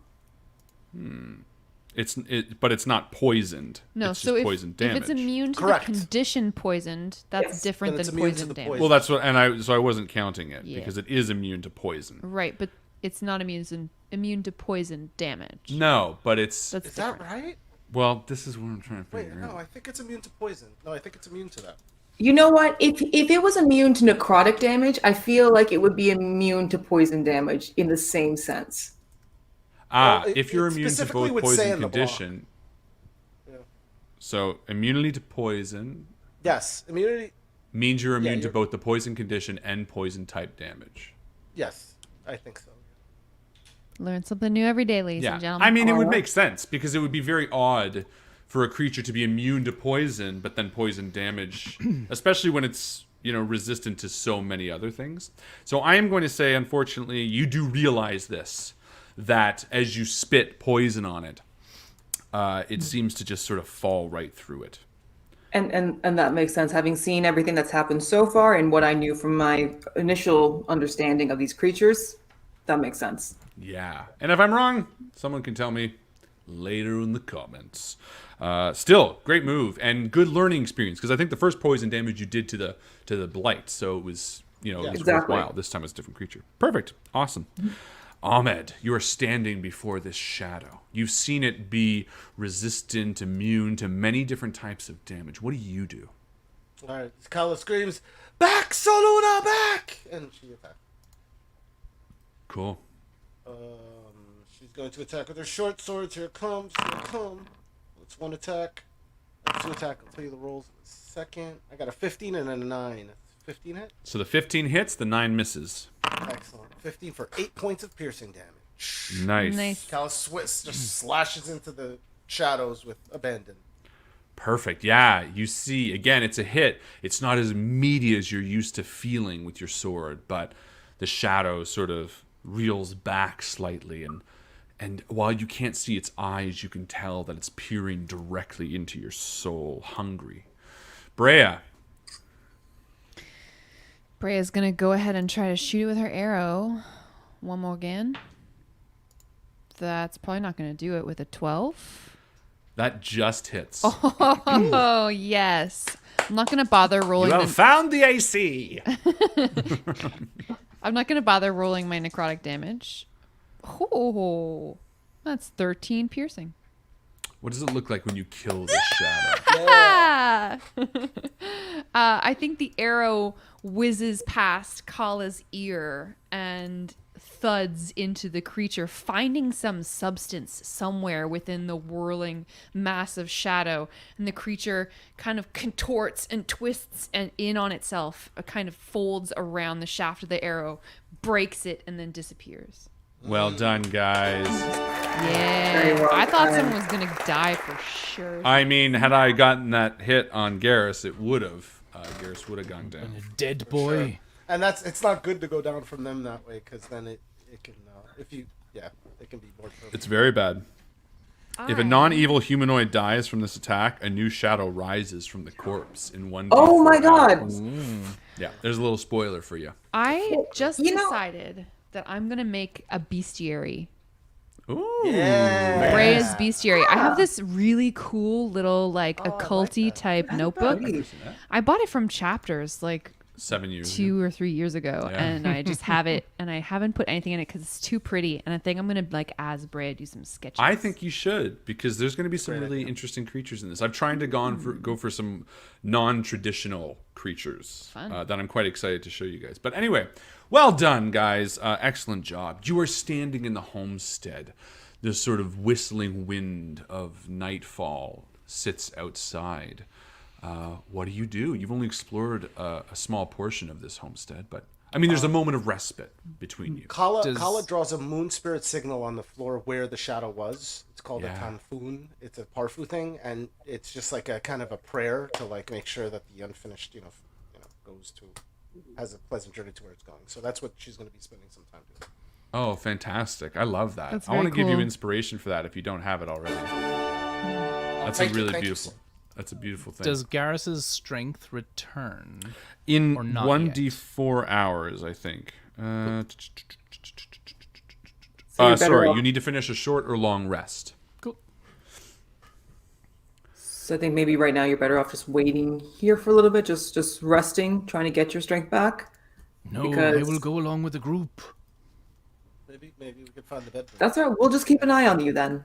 But it's not poisoned. No, it's so just if, poison if damage. it's immune to Correct. the condition poisoned, that's Yes, different then it's than immune to poison the damage. poison. Well, that's what... And I wasn't counting it Yeah. because it is immune to poison. Right, but it's not immune to poison damage. No, but it's... That's Is that different. right? Well, this is what I'm trying to Wait, figure no, out. I think it's immune to poison. No, I think it's immune to that. You know what? If it was immune to necrotic damage, I feel like it would be immune to poison damage in the same sense. Well, If you're it immune to specifically both would say poison in the block. condition... Yeah. So, immunity to poison Yes, immunity. means you're immune to you're- both the poison condition and poison type damage. Yes, I think so. Learn something new every day, ladies Yeah. and gentlemen. I mean, it would make sense because it would be very odd for a creature to be immune to poison, but then poison damage, especially when it's, resistant to so many other things. So I am going to say, unfortunately, you do realize this, that as you spit poison on it, it seems to just sort of fall right through it. And that makes sense. Having seen everything that's happened so far and what I knew from my initial understanding of these creatures, that makes sense. Yeah. And if I'm wrong, someone can tell me later in the comments. Still, great move and good learning experience because I think the first poison damage you did to the blight, so it was, it was Exactly. worthwhile. This time it's a different creature. Perfect. Awesome. Ahmed, you are standing before this shadow. You've seen it be resistant, immune to many different types of damage. What do you do? All right, Kala screams, "Back, Soluna, back!" And she attacks. Cool. She's going to attack with her short swords. Here it comes. Here it comes. it's 1 attack. 2 attack. I'll tell you the rolls in a second. I got a 15 and a 9. 15 hit? So the 15 hits, the 9 misses. Excellent. 15 for 8 points of piercing damage. Nice. Callus Swiss just slashes into the shadows with abandon. Perfect. Yeah, you see, again, it's a hit. It's not as meaty as you're used to feeling with your sword, but the shadow sort of reels back slightly, and while you can't see its eyes, you can tell that it's peering directly into your soul, hungry. Brea. Brea's gonna go ahead and try to shoot it with her arrow. One more again. That's probably not gonna do it with a 12. That just hits. Oh, yes. I'm not gonna bother rolling. You have found the AC. I'm not gonna bother rolling my necrotic damage. Oh, that's 13 piercing. What does it look like when you kill this shadow? I think the arrow whizzes past Kala's ear and thuds into the creature, finding some substance somewhere within the whirling mass of shadow. And the creature kind of contorts and twists and in on itself, kind of folds around the shaft of the arrow, breaks it, and then disappears. Well done, guys. Yeah. well I thought done. someone was going to die for sure. I mean, had I gotten that hit on Garrus, it would have. Garrus would have gone down. Dead boy. Sure. And it's not good to go down from them that way, because then it can, it can be more trouble. It's very bad. If a non-evil humanoid dies from this attack, a new shadow rises from the corpse in 1d4 Oh my god. hours. Yeah, there's a little spoiler for you. I just You know- decided that I'm going to make a bestiary. Ooh. Yeah. Brea's bestiary. I have this really cool little occulty type notebook. I bought it from Chapters 7 years. 2 or 3 years ago, Yeah. and I just have it, and I haven't put anything in it because it's too pretty. And I think I'm gonna as Brea do some sketches. I think you should, because there's going to be some really interesting creatures in this. I'm trying to go for some non-traditional creatures that I'm quite excited to show you guys. But anyway, well done, guys. Excellent job. You are standing in the homestead. This sort of whistling wind of nightfall sits outside. What do? You've only explored a small portion of this homestead, but I mean, there's a moment of respite between you. Kala draws a moon spirit signal on the floor where the shadow was. It's called a tanfoon. It's a parfu thing, and it's just like a kind of a prayer to make sure that the unfinished, has a pleasant journey to where it's going. So that's what she's going to be spending some time doing. Oh, fantastic! I love that. That's I want to very give you cool. inspiration for that if you don't have it already. That's Thank you, really thank you. beautiful. That's a beautiful thing. Does Garrus's strength return? In or not 1d4 hours, I think. So you're better Sorry, off- you need to finish a short or long rest. Cool. So I think maybe right now you're better off just waiting here for a little bit, just resting, trying to get your strength back. No, Because- I will go along with the group. Maybe we could find the bedroom. That's all right. We'll just keep an eye on you then.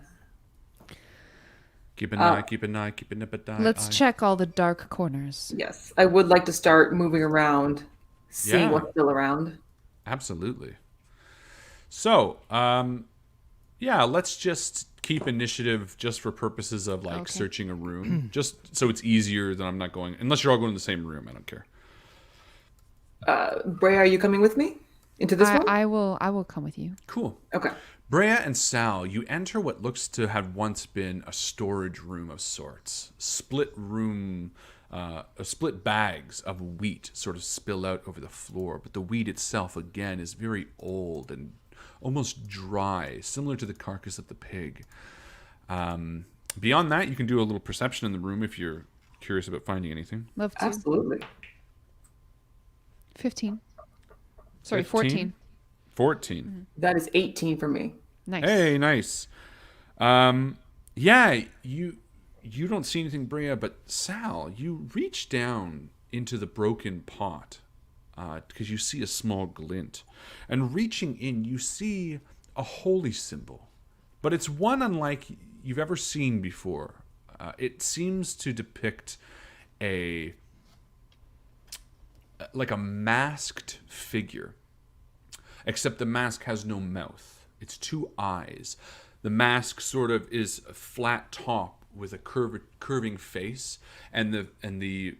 Keep an eye, keep an eye, keep an eye. Let's check all the dark corners. Yes, I would like to start moving around, seeing Yeah. what's still around. Absolutely. So, let's just keep initiative just for purposes of searching a room. Just so it's easier than I'm not going, unless you're all going to the same room, I don't care. Brea, are you coming with me into this one? I will come with you. Cool. Okay. Brea and Sal, you enter what looks to have once been a storage room of sorts. Split bags of wheat sort of spill out over the floor, but the wheat itself, again, is very old and almost dry, similar to the carcass of the pig. Beyond that, you can do a little perception in the room if you're curious about finding anything. Love to. Absolutely. 15. Sorry, 15? 14. 14. That is 18 for me. Nice. Hey, nice. You don't see anything, Brea, but Sal, you reach down into the broken pot because you see a small glint. And reaching in, you see a holy symbol. But it's one unlike you've ever seen before. It seems to depict a masked figure. Except the mask has no mouth. It's 2 eyes. The mask sort of is a flat top with a curving face, and the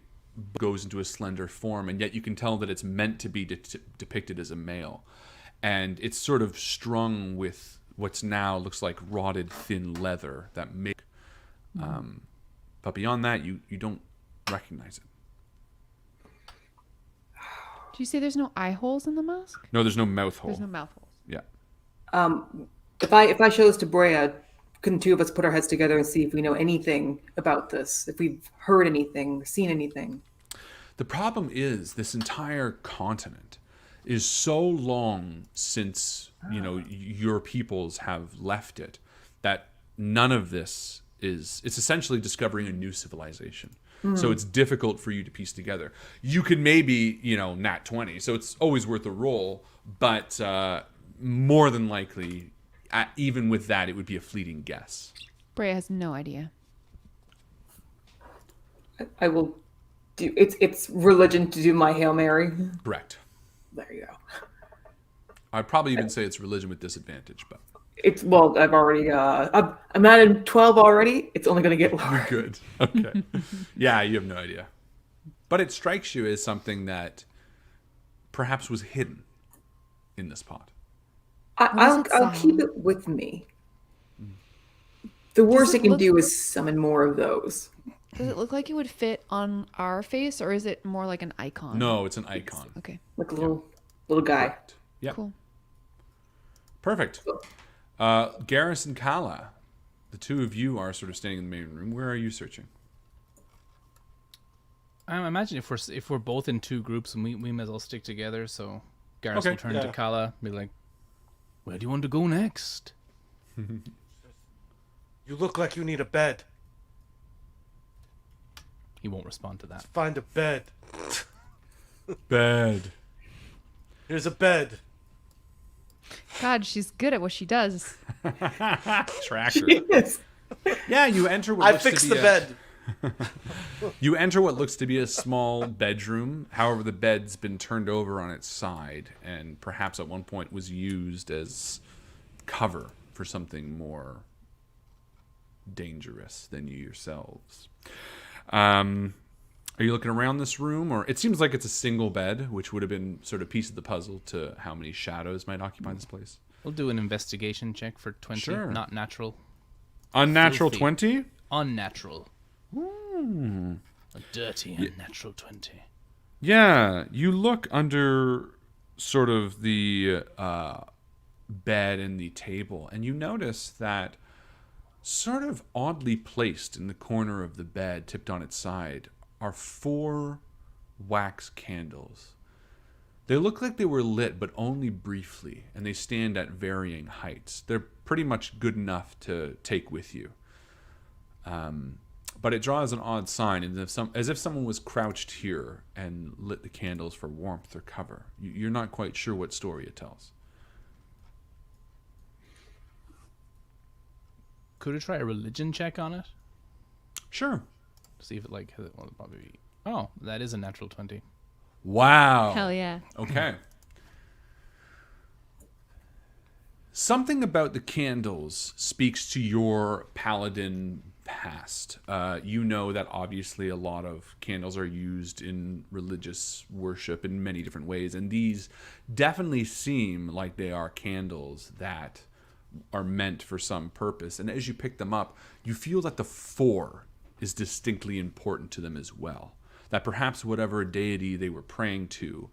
goes into a slender form, and yet you can tell that it's meant to be depicted as a male, and it's sort of strung with what's now looks like rotted thin leather that make. But beyond that, you don't recognize it. Do you say there's no eye holes in the mask? No, there's no mouth hole. There's no mouth holes. Yeah. If I show this to Brea, couldn't two of us put our heads together and see if we know anything about this? If we've heard anything, seen anything? The problem is this entire continent is so long since, your peoples have left it, that none of this it's essentially discovering a new civilization. So it's difficult for you to piece together. You could maybe, nat 20, so it's always worth a roll, but more than likely, even with that, it would be a fleeting guess. Brea has no idea. I will do. It's religion to do my Hail Mary. Correct. There you go. I'd probably even say it's religion with disadvantage, but I've already I'm at 12 already. It's only going to get lower. good. Okay. Yeah, you have no idea. But it strikes you as something that perhaps was hidden in this pot. I'll say? keep it with me. The worst it I can look- do is summon more of those. Does it look like it would fit on our face, or is it more like an icon? No, it's an icon. Okay. Like a little guy. Correct. Yep. Cool. Perfect. Garrus and Kala, the two of you are sort of standing in the main room. Where are you searching? I imagine if we're both in two groups, and we may as well stick together. So Garrus Okay. will turn Yeah. to Kala, be like, "Where do you want to go next?" You look like you need a bed. He won't respond to that. Find a bed. Bed. Here's a bed. God, she's good at what she does. Tracker. Yes. Yeah, you enter what I looks to fixed be the bed. You enter what looks to be a small bedroom. However, the bed's been turned over on its side, and perhaps at one point was used as cover for something more dangerous than you yourselves. Are you looking around this room, or it seems like it's a single bed, which would have been sort of piece of the puzzle to how many shadows might occupy this place? We'll do an investigation check for 20, Sure. not natural. Unnatural Filthy. 20? Unnatural. A dirty unnatural 20. Yeah, you look under sort of the bed and the table, and you notice that sort of oddly placed in the corner of the bed, tipped on its side, are 4 wax candles. They look like they were lit, but only briefly, and they stand at varying heights. They're pretty much good enough to take with you. But it draws an odd sign, as if someone was crouched here and lit the candles for warmth or cover. You're not quite sure what story it tells. Could we try a religion check on it? Sure. See if it has it. Well, probably. Oh, that is a natural 20. Wow. Hell yeah. Okay. Something about the candles speaks to your paladin past. You know that obviously a lot of candles are used in religious worship in many different ways, and these definitely seem like they are candles that are meant for some purpose. And as you pick them up, you feel that the 4 is distinctly important to them as well. That perhaps whatever deity they were praying to,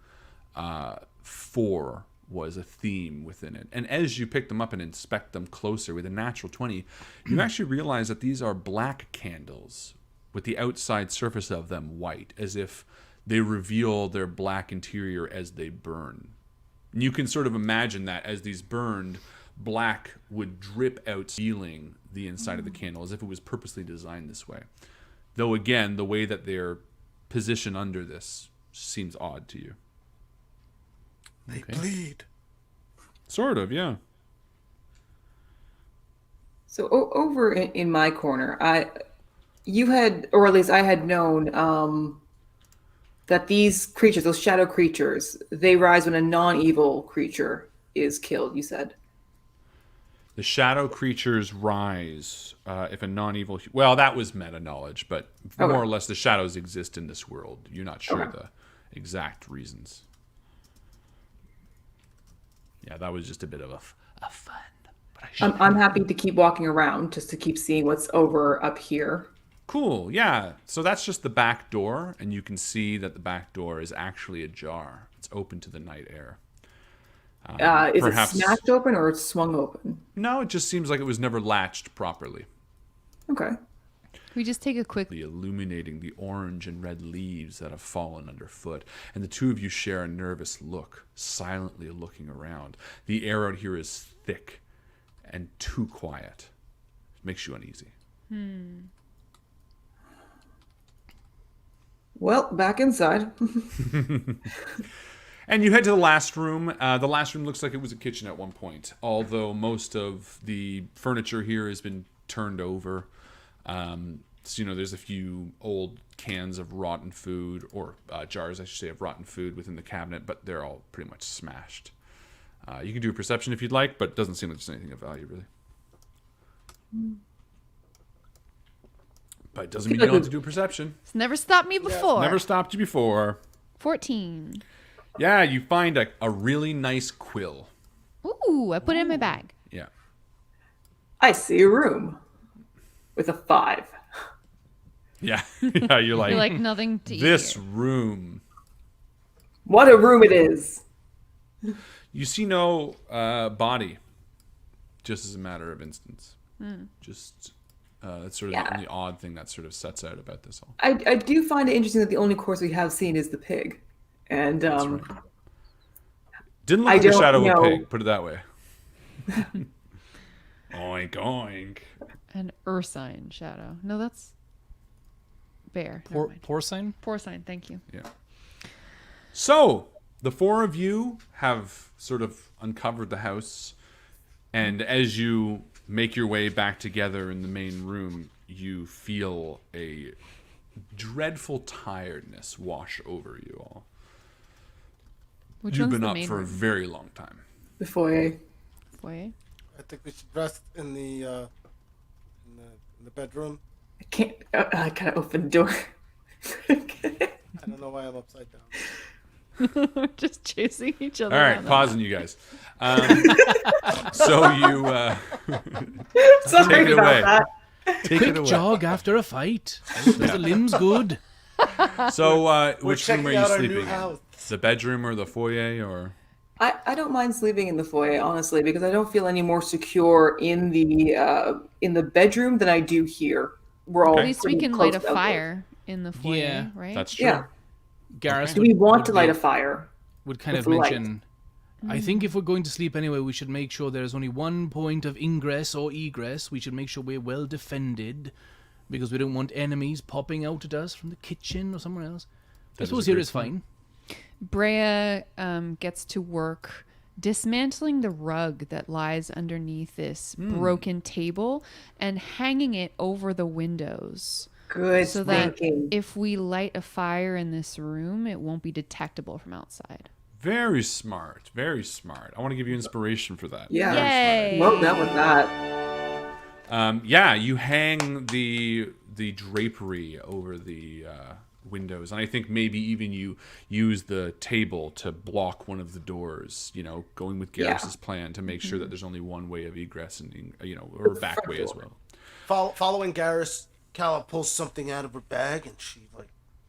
4 was a theme within it. And as you pick them up and inspect them closer with a natural 20, you actually realize that these are black candles with the outside surface of them white, as if they reveal their black interior as they burn. And you can sort of imagine that as these burned, black would drip out, sealing the inside of the candle, as if it was purposely designed this way. Though again, the way that they're positioned under this seems odd to you. They bleed. Sort of, yeah. So over in my corner, you had, or at least I had known that these creatures, those shadow creatures, they rise when a non-evil creature is killed, you said. The shadow creatures rise if a non-evil... Well, that was meta knowledge, but more or less the shadows exist in this world. You're not sure the exact reasons. Yeah, that was just a bit of a fun. But I'm happy to keep walking around just to keep seeing what's over up here. Cool, yeah. So that's just the back door, and you can see that the back door is actually ajar. It's open to the night air. Is it smashed open or it's swung open? No, it just seems like it was never latched properly. Okay. We just take a quick. Illuminating the orange and red leaves that have fallen underfoot, and the two of you share a nervous look, silently looking around. The air out here is thick and too quiet. It makes you uneasy. Well, back inside. And you head to the last room. The last room looks like it was a kitchen at one point, although most of the furniture here has been turned over. So, there's a few old cans of rotten food, or jars, I should say, of rotten food within the cabinet, but they're all pretty much smashed. You can do a perception if you'd like, but it doesn't seem like there's anything of value, really. But it doesn't mean you don't have to do a perception. It's never stopped me before. Never stopped you before. 14. Yeah, you find a really nice quill. Ooh, I put it in my bag. Yeah. I see a room with a 5. Yeah. Yeah, you're like, You're like nothing to eat. this room. What a room it is. You see no body, just as a matter of instance. Just that's sort of the only odd thing that sort of sets out about this all. I do find it interesting that the only corpse we have seen is the pig. And That's right. Didn't look like a shadow of a pig, put it that way. Oink, oink. An ursine shadow. No, that's bear. Porcine? Porcine, thank you. Yeah. So, the four of you have sort of uncovered the house, and as you make your way back together in the main room, you feel a dreadful tiredness wash over you all. Which You've one's been the up main for a room? very long time. the foyer. Foyer? I think we should rest in the bedroom. I can't. I gotta open the door. I don't know why I'm upside down. We're just chasing each other. All right, around. pausing you guys. So you Sorry take it about away. that. Take Quick it away. jog after a fight. Does the limbs good. So We're which room checking are you out our sleeping new in? house. The bedroom or the foyer or? I don't mind sleeping in the foyer, honestly, because I don't feel any more secure in the bedroom than I do here. We're all At least we pretty can close light a up. fire in the foyer, Yeah, right? That's true. Yeah. Garrus Do we want would to light be- a fire? would kind with of light? mention, I think if we're going to sleep anyway, we should make sure there's only one point of ingress or egress. We should make sure we're well defended, because we don't want enemies popping out at us from the kitchen or somewhere else. I is suppose a here great is fine. Brea gets to work dismantling the rug that lies underneath this broken table and hanging it over the windows. Good So that thinking. if we light a fire in this room, it won't be detectable from outside. Very smart. Very smart. I want to give you inspiration for that. Yeah. Yay! Well done with that. Yeah, you hang the drapery over the windows, and I think maybe even you use the table to block one of the doors. Going with Garrus's plan to make sure that there's only one way of egress and or back way as well. Following Garrus, Calla pulls something out of her bag and she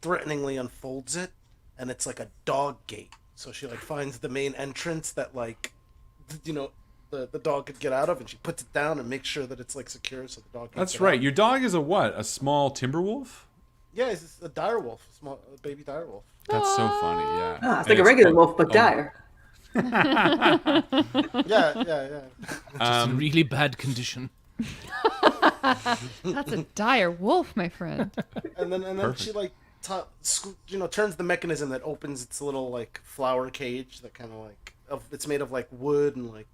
threateningly unfolds it, and it's like a dog gate. So she finds the main entrance that the dog could get out of, and she puts it down and makes sure that it's secure so the dog can't That's get right. out. Your dog is a what? A small timber wolf? Yeah, it's a direwolf, a baby direwolf. That's so funny. Yeah. Ah, it's And like a regular called- wolf, but dire. Yeah. Just in really bad condition. That's a dire wolf, my friend. And then she turns the mechanism that opens its little flower cage that kind of it's made of wood and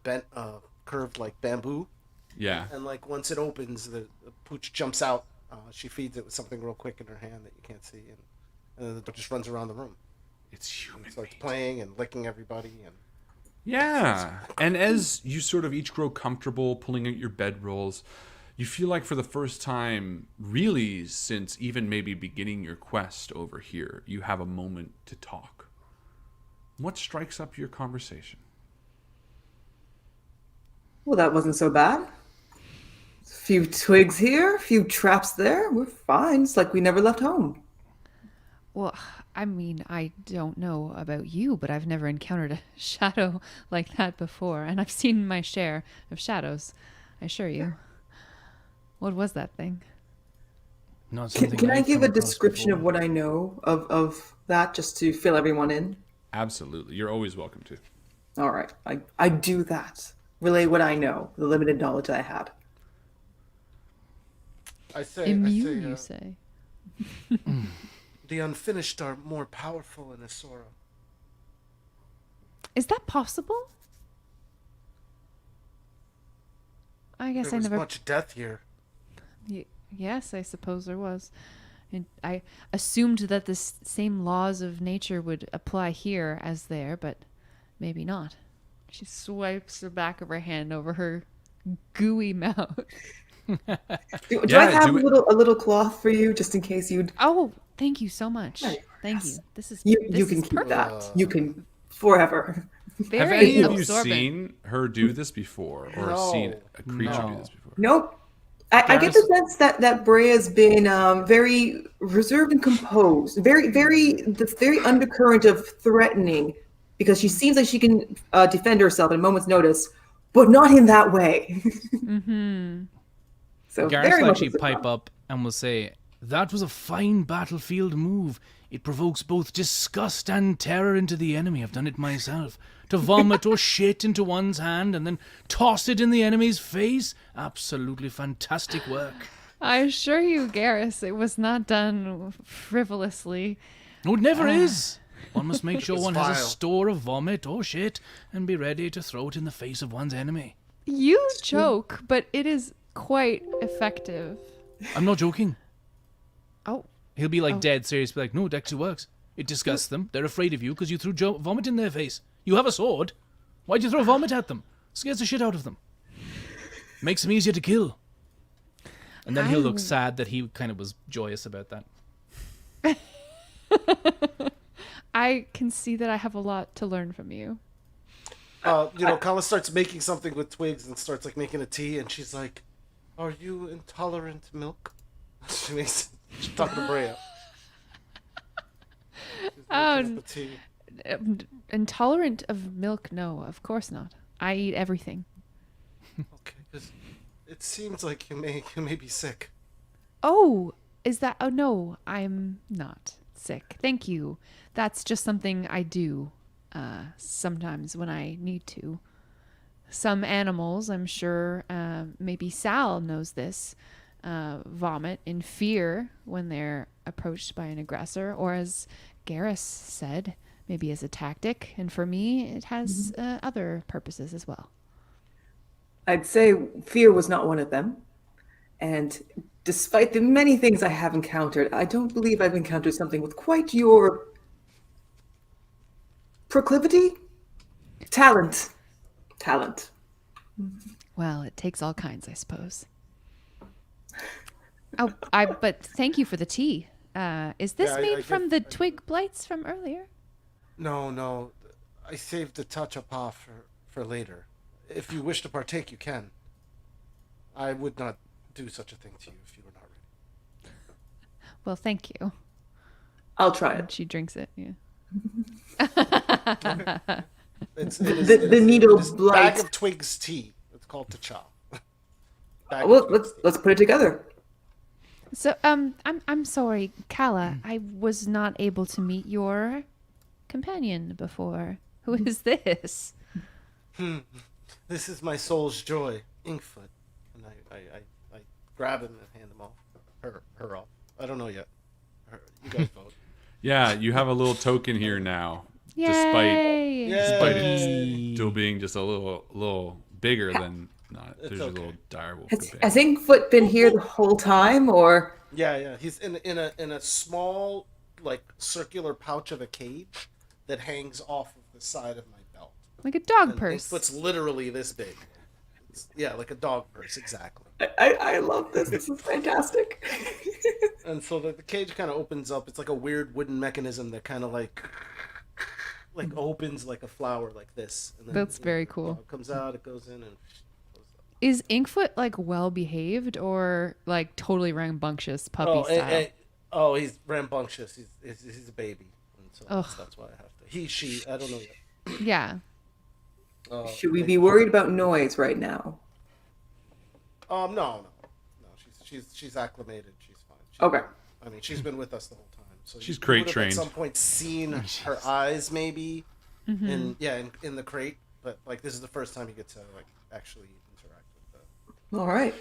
bent curved bamboo. Yeah. And once it opens, the pooch jumps out. She feeds it with something real quick in her hand that you can't see, and then the dog just runs around the room. It's human. Starts playing and licking everybody, and Yeah. And as you sort of each grow comfortable pulling out your bedrolls, you feel like for the first time, really since even maybe beginning your quest over here, you have a moment to talk. What strikes up your conversation? Well, that wasn't so bad. A few twigs here, a few traps there. We're fine. It's like we never left home. Well, I mean, I don't know about you, but I've never encountered a shadow like that before, and I've seen my share of shadows, I assure you. What was that thing? Not Can, something can I I've give come a across description before. of what I know of that, just to fill everyone in? Absolutely. You're always welcome to. All right, I do that. Relay what I know, the limited knowledge I had. I say, Immune, you say? the unfinished are more powerful in Asora. Is that possible? I guess There I was never. much death here. Yes, I suppose there was. And I assumed that the same laws of nature would apply here as there, but maybe not. She swipes the back of her hand over her gooey mouth. Do Yeah, I have do it. a little cloth for you, just in case you'd... Oh, thank you so much. Yeah, Thank yes. you. This is You this can is keep perfect. that. You can forever. Have Very any of you absorbent. seen her do this before or No. seen a creature do No. this before? Nope. I get the sense that Brea's been very reserved and composed, this very undercurrent of threatening, because she seems like she can defend herself at a moment's notice, but not in that way. Mm-hmm. So Gareth very will much actually pipe up and will say, "That was a fine battlefield move. It provokes both disgust and terror into the enemy. I've done it myself. To vomit or shit into one's hand and then toss it in the enemy's face. Absolutely fantastic work." I assure you, Garrus, it was not done frivolously. No, it never is. One must make sure It's one has a vile. store of vomit or shit and be ready to throw it in the face of one's enemy. You joke, but it is quite effective. I'm not joking. Oh, He'll be like dead serious, be like, "No, it actually works. It disgusts them. They're afraid of you because you threw vomit in their face. You have a sword. Why'd you throw vomit at them? Scares the shit out of them. Makes them easier to kill." And then he'll look sad that he kind of was joyous about that. I can see that I have a lot to learn from you. Kala starts making something with twigs and starts like making a tea, and she's like, "Are you intolerant to milk?" She's talking to Brea. Oh, The tea. intolerant of milk? No, of course not. I eat everything. Okay, 'cause it seems like you may be sick. Oh, is that? Oh no, I'm not sick. Thank you. That's just something I do sometimes when I need to. Some animals, I'm sure, maybe Sal knows this, vomit in fear when they're approached by an aggressor, or as Garrus said, maybe as a tactic. And for me, it has other purposes as well. I'd say fear was not one of them. And despite the many things I have encountered, I don't believe I've encountered something with quite your proclivity? Talent. Well, it takes all kinds, I suppose. Oh, but thank you for the tea. Is this Yeah, I made from get- the twig blights from earlier? No, I saved the tachapa for later. If you wish to partake, you can. I would not do such a thing to you if you were not ready. Well, thank you. I'll try And it. she drinks it. Yeah. The needle bag blight. of twigs tea. It's called tacha. Bag of Well, twigs let's put it together. So, I'm sorry, Kala. I was not able to meet your companion before. Who is this? This is my soul's joy, Inkfoot. And I grab him and hand him off. Her off. I don't know yet. You guys vote. Yeah, you have a little token here now. Despite Yay! despite it still being just a little bigger than not. There's a okay. little direwolf. Has Inkfoot been here the whole time, or? Yeah. He's in a small, like, circular pouch of a cage that hangs off of the side of my belt. Like a dog And purse. Inkfoot's literally this big. Yeah, like a dog purse, exactly. I love this. This is fantastic. And so the cage kind of opens up. It's like a weird wooden mechanism that kind of like opens like a flower like this. And then, That's very the cool. dog comes out, it goes in and goes up. Is Inkfoot like well behaved or like totally rambunctious puppy style? He's rambunctious. He's a baby. And so that's why I have to. He, she, I don't know yet. Yeah. Should we be worried about noise right now? No. She's acclimated. She's fine. Okay. I mean, she's been with us the whole time. So She's you crate would have trained. At some point, seen her eyes maybe in the crate, but like this is the first time you get to like actually interact with that. All right.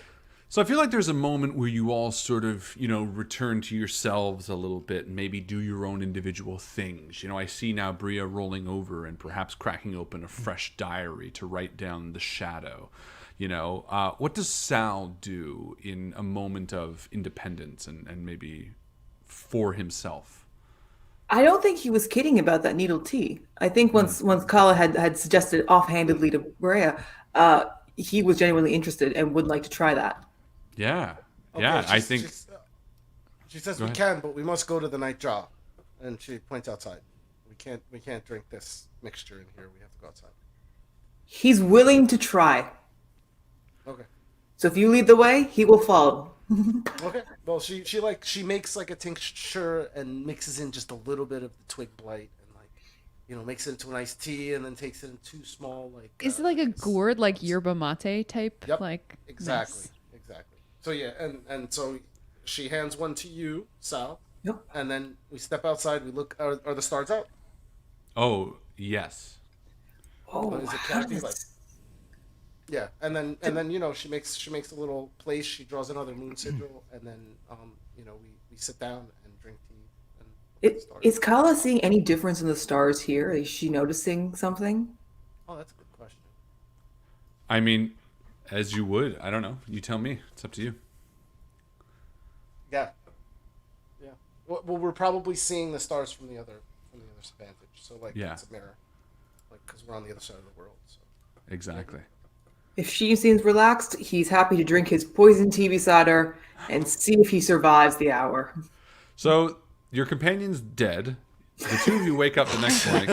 So I feel like there's a moment where you all sort of, return to yourselves a little bit and maybe do your own individual things. I see now Bria rolling over and perhaps cracking open a fresh diary to write down the shadow. What does Sal do in a moment of independence and maybe for himself? I don't think he was kidding about that needle tea. I think once Kala had suggested offhandedly to Brea, he was genuinely interested and would like to try that. Yeah. Okay, Yeah, I think... She says Go we ahead. can, but we must go to the night jaw. And she points outside. We can't drink this mixture in here. We have to go outside. He's willing to try. Okay. So if you lead the way, he will follow. Okay. Well, she makes like a tincture and mixes in just a little bit of the twig blight and makes it into an iced tea and then takes it in two small Is it like a gourd, like yerba mate type? Yep. Like Exactly. nice. Exactly. So yeah, and so she hands one to you, Sal. Yep. And then we step outside. We look. Are the stars out? Oh, yes. Oh, Is it how Kathy? does- Like, yeah, and then she makes a little place. She draws another moon sigil, and then we sit down and drink tea. And start. Is Kala seeing any difference in the stars here? Is she noticing something? Oh, that's a good question. I mean, as you would. I don't know. You tell me. It's up to you. Yeah. Well, we're probably seeing the stars from the other vantage. So Yeah. it's a mirror, because we're on the other side of the world. So. Exactly. If she seems relaxed, he's happy to drink his poison tea beside her and see if he survives the hour. So your companion's dead. The two of you wake up the next morning.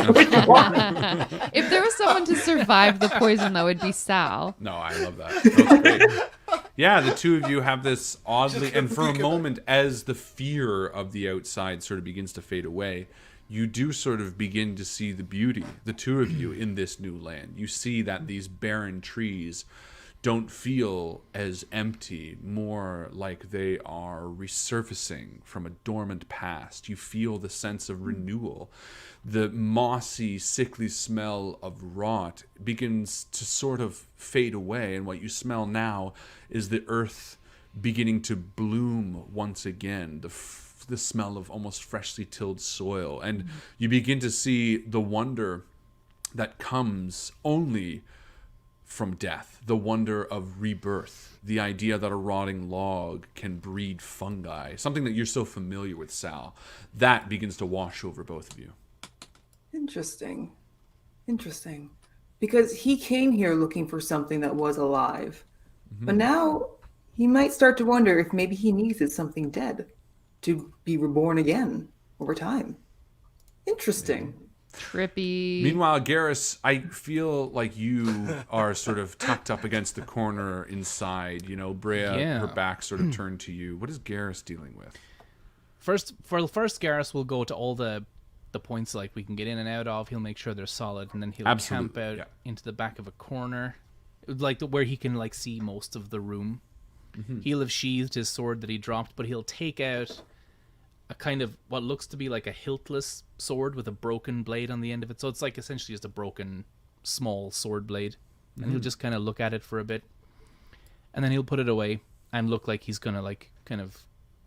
If there was someone to survive the poison, that would be Sal. No, I love that. That's great. Yeah, the two of you have this oddly, and for a moment, as the fear of the outside sort of begins to fade away, you do sort of begin to see the beauty, the two of you, in this new land. You see that these barren trees don't feel as empty, more like they are resurfacing from a dormant past. You feel the sense of renewal. The mossy, sickly smell of rot begins to sort of fade away, and what you smell now is the earth beginning to bloom once again, the smell of almost freshly tilled soil. And you begin to see the wonder that comes only from death, the wonder of rebirth, the idea that a rotting log can breed fungi, something that you're so familiar with, Sal. That begins to wash over both of you. Interesting. Because he came here looking for something that was alive. But now he might start to wonder if maybe he needed something dead to be reborn again over time. Interesting. Trippy. Meanwhile, Garrus, I feel like you are sort of tucked up against the corner inside. Brea, Yeah. her back sort of turned to you. What is Garrus dealing with? First, Garrus will go to all the points like we can get in and out of. He'll make sure they're solid, and then he'll camp Absolutely, out yeah. into the back of a corner, like where he can see most of the room. He'll have sheathed his sword that he dropped, but he'll take out a kind of what looks to be like a hiltless sword with a broken blade on the end of it. So it's like essentially just a broken small sword blade. And he'll just kind of look at it for a bit. And then he'll put it away and look like he's going to kind of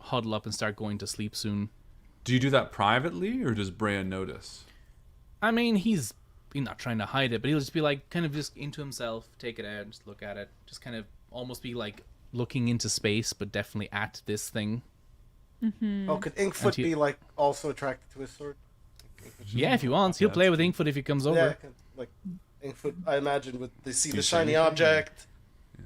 huddle up and start going to sleep soon. Do you do that privately, or does Brea notice? I mean, he's not trying to hide it, but he'll just be kind of just into himself, take it out, just look at it. Just kind of almost be looking into space, but definitely at this thing. Oh, could Inkfoot And he- be also attracted to his sword? Yeah, if he wants. He'll play with Inkfoot if he comes over. Yeah, Inkfoot, I imagine, they see the You shiny say object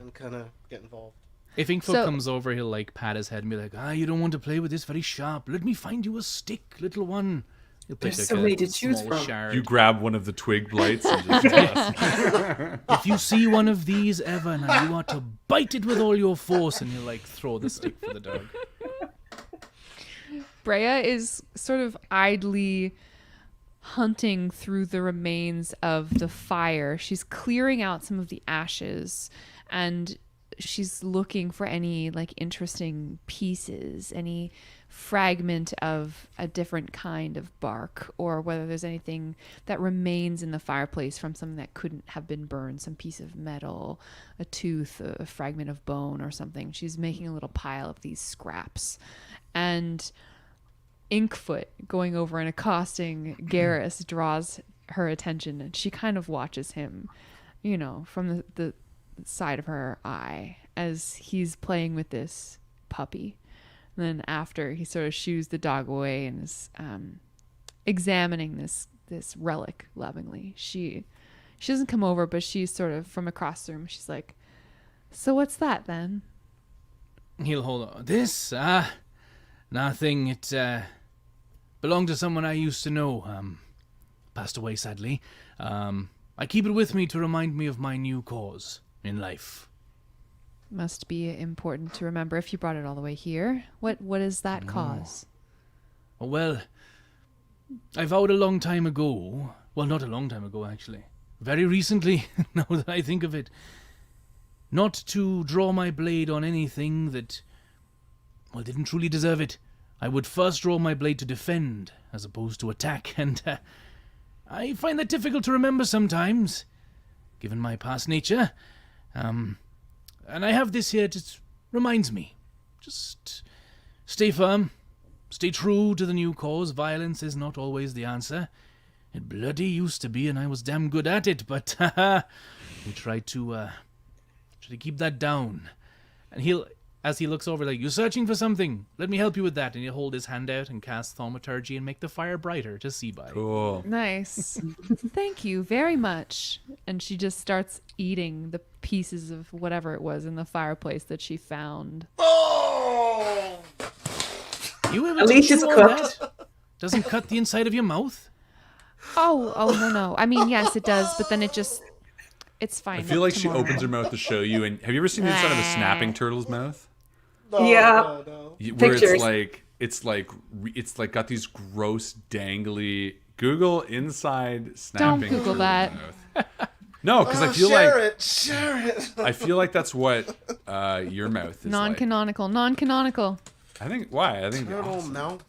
and kind of get involved. If Inkfoot So- comes over, he'll like pat his head and be like, you don't want to play with this very sharp. Let me find you a stick, little one. He'll pick There's like so a many to choose small from. shard. You grab one of the twig blights and just toss. If you see one of these ever, now you ought to bite it with all your force, and he'll like throw the stick for the dog. Brea is sort of idly hunting through the remains of the fire. She's clearing out some of the ashes, and she's looking for any like interesting pieces, any fragment of a different kind of bark, or whether there's anything that remains in the fireplace from something that couldn't have been burned, some piece of metal, a tooth, a fragment of bone or something. She's making a little pile of these scraps. And Inkfoot going over and accosting Garrus draws her attention, and she kind of watches him, you know, from the side of her eye as he's playing with this puppy. And then after, he sort of shoos the dog away and is examining this relic lovingly. She doesn't come over, but she's sort of from across the room. She's like, "So what's that then?" He'll hold on. This? Nothing. It belonged to someone I used to know. Passed away, sadly. I keep it with me to remind me of my new cause in life. Must be important to remember if you brought it all the way here. What is that cause? Oh, well, I vowed a long time ago. Well, not a long time ago, actually. Very recently, now that I think of it. Not to draw my blade on anything that, well, didn't truly deserve it. I would first draw my blade to defend, as opposed to attack, and I find that difficult to remember sometimes, given my past nature. And I have this here, just reminds me. Just stay firm, stay true to the new cause. Violence is not always the answer. It bloody used to be, and I was damn good at it, but we try to keep that down. And as he looks over, like, "You're searching for something. Let me help you with that." And he'll hold his hand out and cast thaumaturgy and make the fire brighter to see by. Cool. Nice. Thank you very much. And she just starts eating the pieces of whatever it was in the fireplace that she found. Oh! You ever At least chew it's on cooked. that? Doesn't cut the inside of your mouth? Oh, no. I mean, yes, it does, but then it's fine. I feel like she tomorrow. opens her mouth to show you. And have you ever seen the inside of a snapping turtle's mouth? No, Yeah. no. Where Pictures. it's like got these gross dangly. Google inside snapping. Google turtle's that. Mouth. No, because I feel Share it. I feel like that's what your mouth is like. Non-canonical. I think why? I think Turtle awesome. mouth.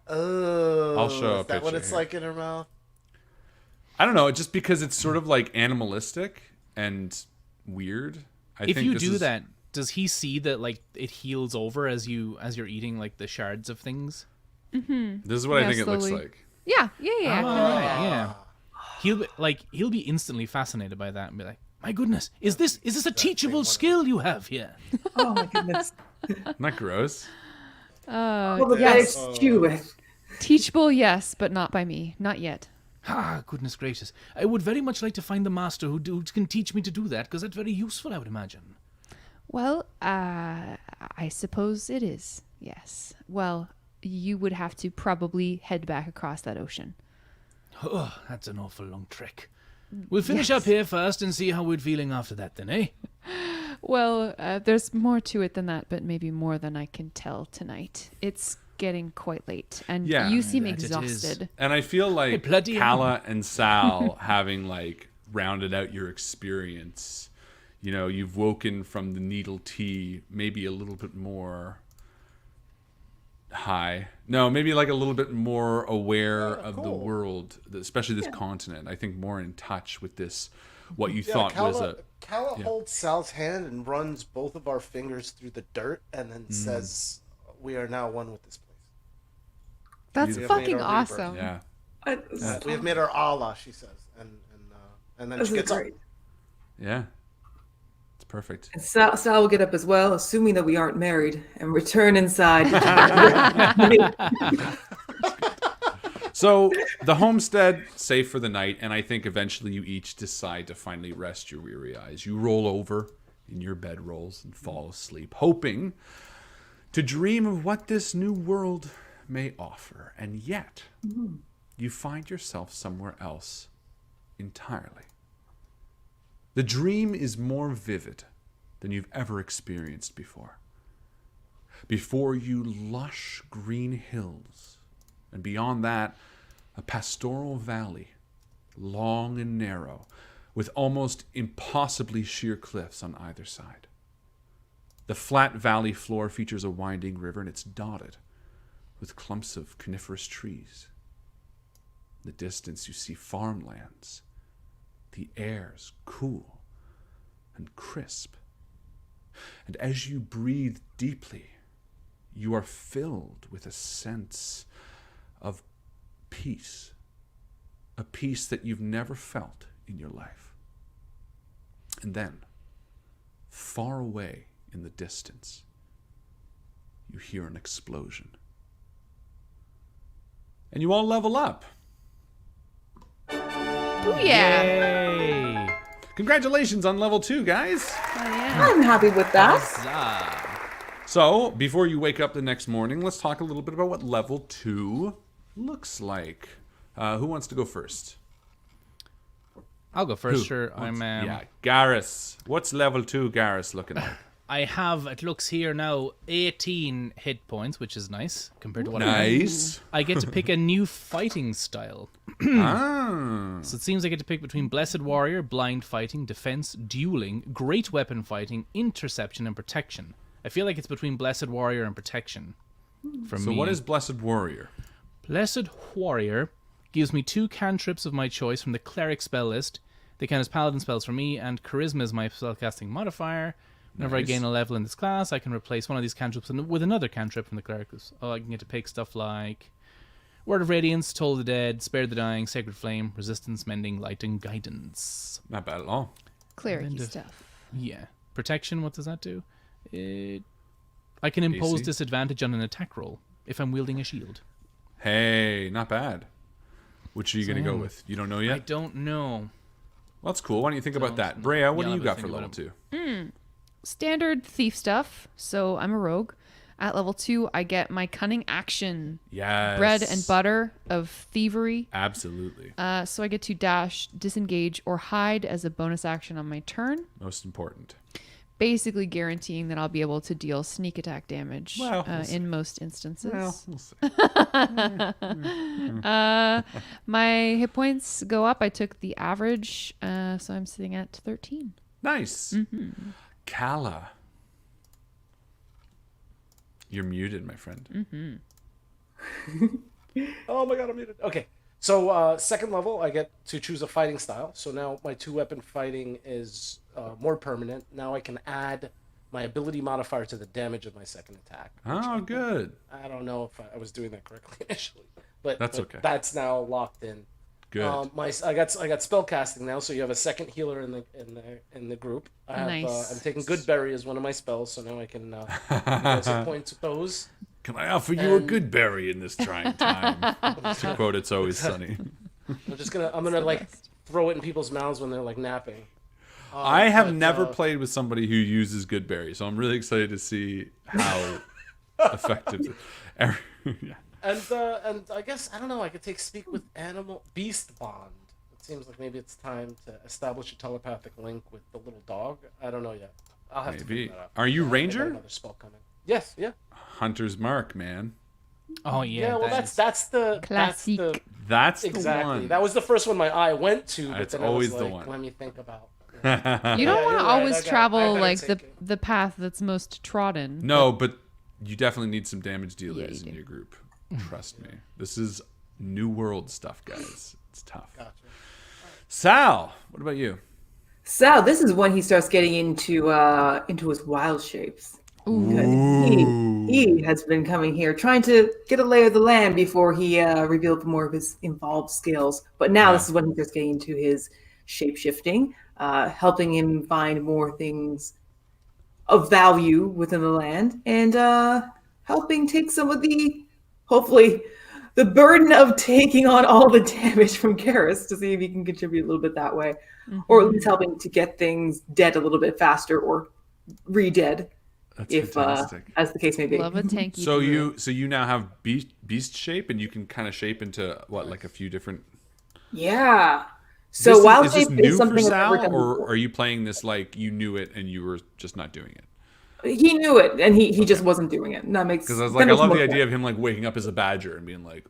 Oh, I'll show a is that what picture it's here. like in her mouth? I don't know, just because it's sort of like animalistic and weird. If you do that, does he see that like it heals over as you're eating like the shards of things? This is what I Yeah, think it looks slowly. like. Yeah. Yeah. He'll be instantly fascinated by that and be like, "My goodness, is this a teachable skill you have here?" Oh my goodness. Isn't that gross? Well, the yes. best chew with. Teachable, yes, but not by me. Not yet. Goodness gracious. I would very much like to find the master who can teach me to do that, because that's very useful, I would imagine. Well, I suppose it is. Yes. Well, you would have to probably head back across that ocean. Oh, that's an awful long trek. We'll finish up here first and see how we're feeling after that then, eh? Well, there's more to it than that, but maybe more than I can tell tonight. It's getting quite late, and Yeah. you seem That it is. exhausted. And I feel like bloody Kala and Sal having like rounded out your experience. You know, you've woken from the needle tea maybe a little bit more high. No, maybe like a little bit more aware of the world, especially this continent. I think more in touch with this, what you thought was a... Kala holds Sal's hand and runs both of our fingers through the dirt and then says, "We are now one with this place." That's We have made fucking our rebirth. awesome. Yeah. We have made our Allah, she says, and then This she is gets up. great. Yeah. It's perfect. And Sal will get up as well, assuming that we aren't married, and return inside. So the homestead, safe for the night, and I think eventually you each decide to finally rest your weary eyes. You roll over in your bedrolls and fall asleep, hoping to dream of what this new world may offer. And yet, you find yourself somewhere else entirely. The dream is more vivid than you've ever experienced before. Before you, lush green hills, and beyond that, a pastoral valley, long and narrow, with almost impossibly sheer cliffs on either side. The flat valley floor features a winding river, and it's dotted with clumps of coniferous trees. In the distance, you see farmlands. The air's cool and crisp. And as you breathe deeply, you are filled with a sense of peace. A peace that you've never felt in your life. And then, far away in the distance, you hear an explosion. And you all level up. Oh yeah. Yay! Congratulations on level 2, guys. Oh, yeah. I'm happy with that. Huzzah. So, before you wake up the next morning, let's talk a little bit about what level 2 looks like. Who wants to go first? I'll go first. Who? Sure. I'm. Yeah, Garrus. What's level 2 Garrus looking like? I have. It looks here now 18 hit points, which is nice compared to what I had. Nice. I get to pick a new fighting style. Ah. So it seems I get to pick between Blessed Warrior, Blind Fighting, Defense, Dueling, Great Weapon Fighting, Interception, and Protection. I feel like it's between Blessed Warrior and Protection for me. So what is Blessed Warrior? Blessed Warrior gives me 2 cantrips of my choice from the Cleric spell list. They count as Paladin spells for me, and Charisma is my spellcasting modifier. Whenever I gain a level in this class, I can replace one of these cantrips with another cantrip from the Cleric. Oh, I can get to pick stuff like Word of Radiance, Toll the Dead, Spare the Dying, Sacred Flame, Resistance, Mending, Light, and Guidance. Not bad at all. Cleric stuff. Yeah. Protection, what does that do? I can impose AC? disadvantage on an attack roll if I'm wielding a shield. Hey, not bad. Which are you going to go yeah. with? You don't know I yet? don't know. Well, that's cool. Why don't you think about Don't that? know. Brea, what Yeah, do you I'll got think for about level it. 2? Standard thief stuff. So I'm a rogue. At level 2, I get my cunning action. Yes. Bread and butter of thievery. Absolutely. So I get to dash, disengage, or hide as a bonus action on my turn. Most important. Basically guaranteeing that I'll be able to deal sneak attack damage Well, we'll see. in most instances. Well, we'll see. My hit points go up. I took the average, so I'm sitting at 13. Nice. Kala. You're muted, my friend. Oh my god, I'm muted. Okay. So second level, I get to choose a fighting style. So now my 2-weapon fighting is more permanent. Now I can add my ability modifier to the damage of my second attack. Oh, good. I don't know if I was doing that correctly initially, but That's but okay. That's now locked in. Good. I got spell casting now, so you have a second healer in the group. I have, Nice. I'm taking Good Berry as one of my spells, so now I can use hit points with those. Can I offer you a and- good berry in this trying time? To quote It's Always Sunny. I'm gonna like throw it in people's mouths when they're like napping. I have but, never played with somebody who uses good berry, so I'm really excited to see how effective. Yeah. And I guess I don't know. I could take Speak with Animal Beast Bond. It seems like maybe it's time to establish a telepathic link with the little dog. I don't know yet. I'll have to Maybe. figure that out. Are you I got Ranger? Another spell coming. Yes. Yeah. Hunter's Mark, man. Oh, Yeah. yeah. well, that's the Classic. That's the exactly. one. That was the first one my eye went to. But It's then always I was the like, one. Let me think about. You don't Yeah, want you're to right. always I travel better like take the path that's most trodden. No, but you definitely need some damage dealers you in do. your group. Trust me. This is New World stuff, guys. It's tough. Gotcha. Sal, what about you? So this is when he starts getting into his wild shapes. He has been coming here trying to get a lay of the land before he revealed more of his involved skills. But now this is when he starts getting into his shape shifting, helping him find more things of value within the land, and helping take some of the hopefully the burden of taking on all the damage from Garrus to see if he can contribute a little bit that way, or at least helping to get things dead a little bit faster or re-dead, if as the case may be. Love a tanky. So you now have beast shape, and you can kind of shape into what, like a few different. Yeah. So wild is this shape new is something for I've never Sal, done or before. are you playing this like you knew it and you were just not doing it? He knew it, and he just wasn't doing it. And that makes Because I was that like, I makes love more the idea sense. of him like waking up as a badger and being like,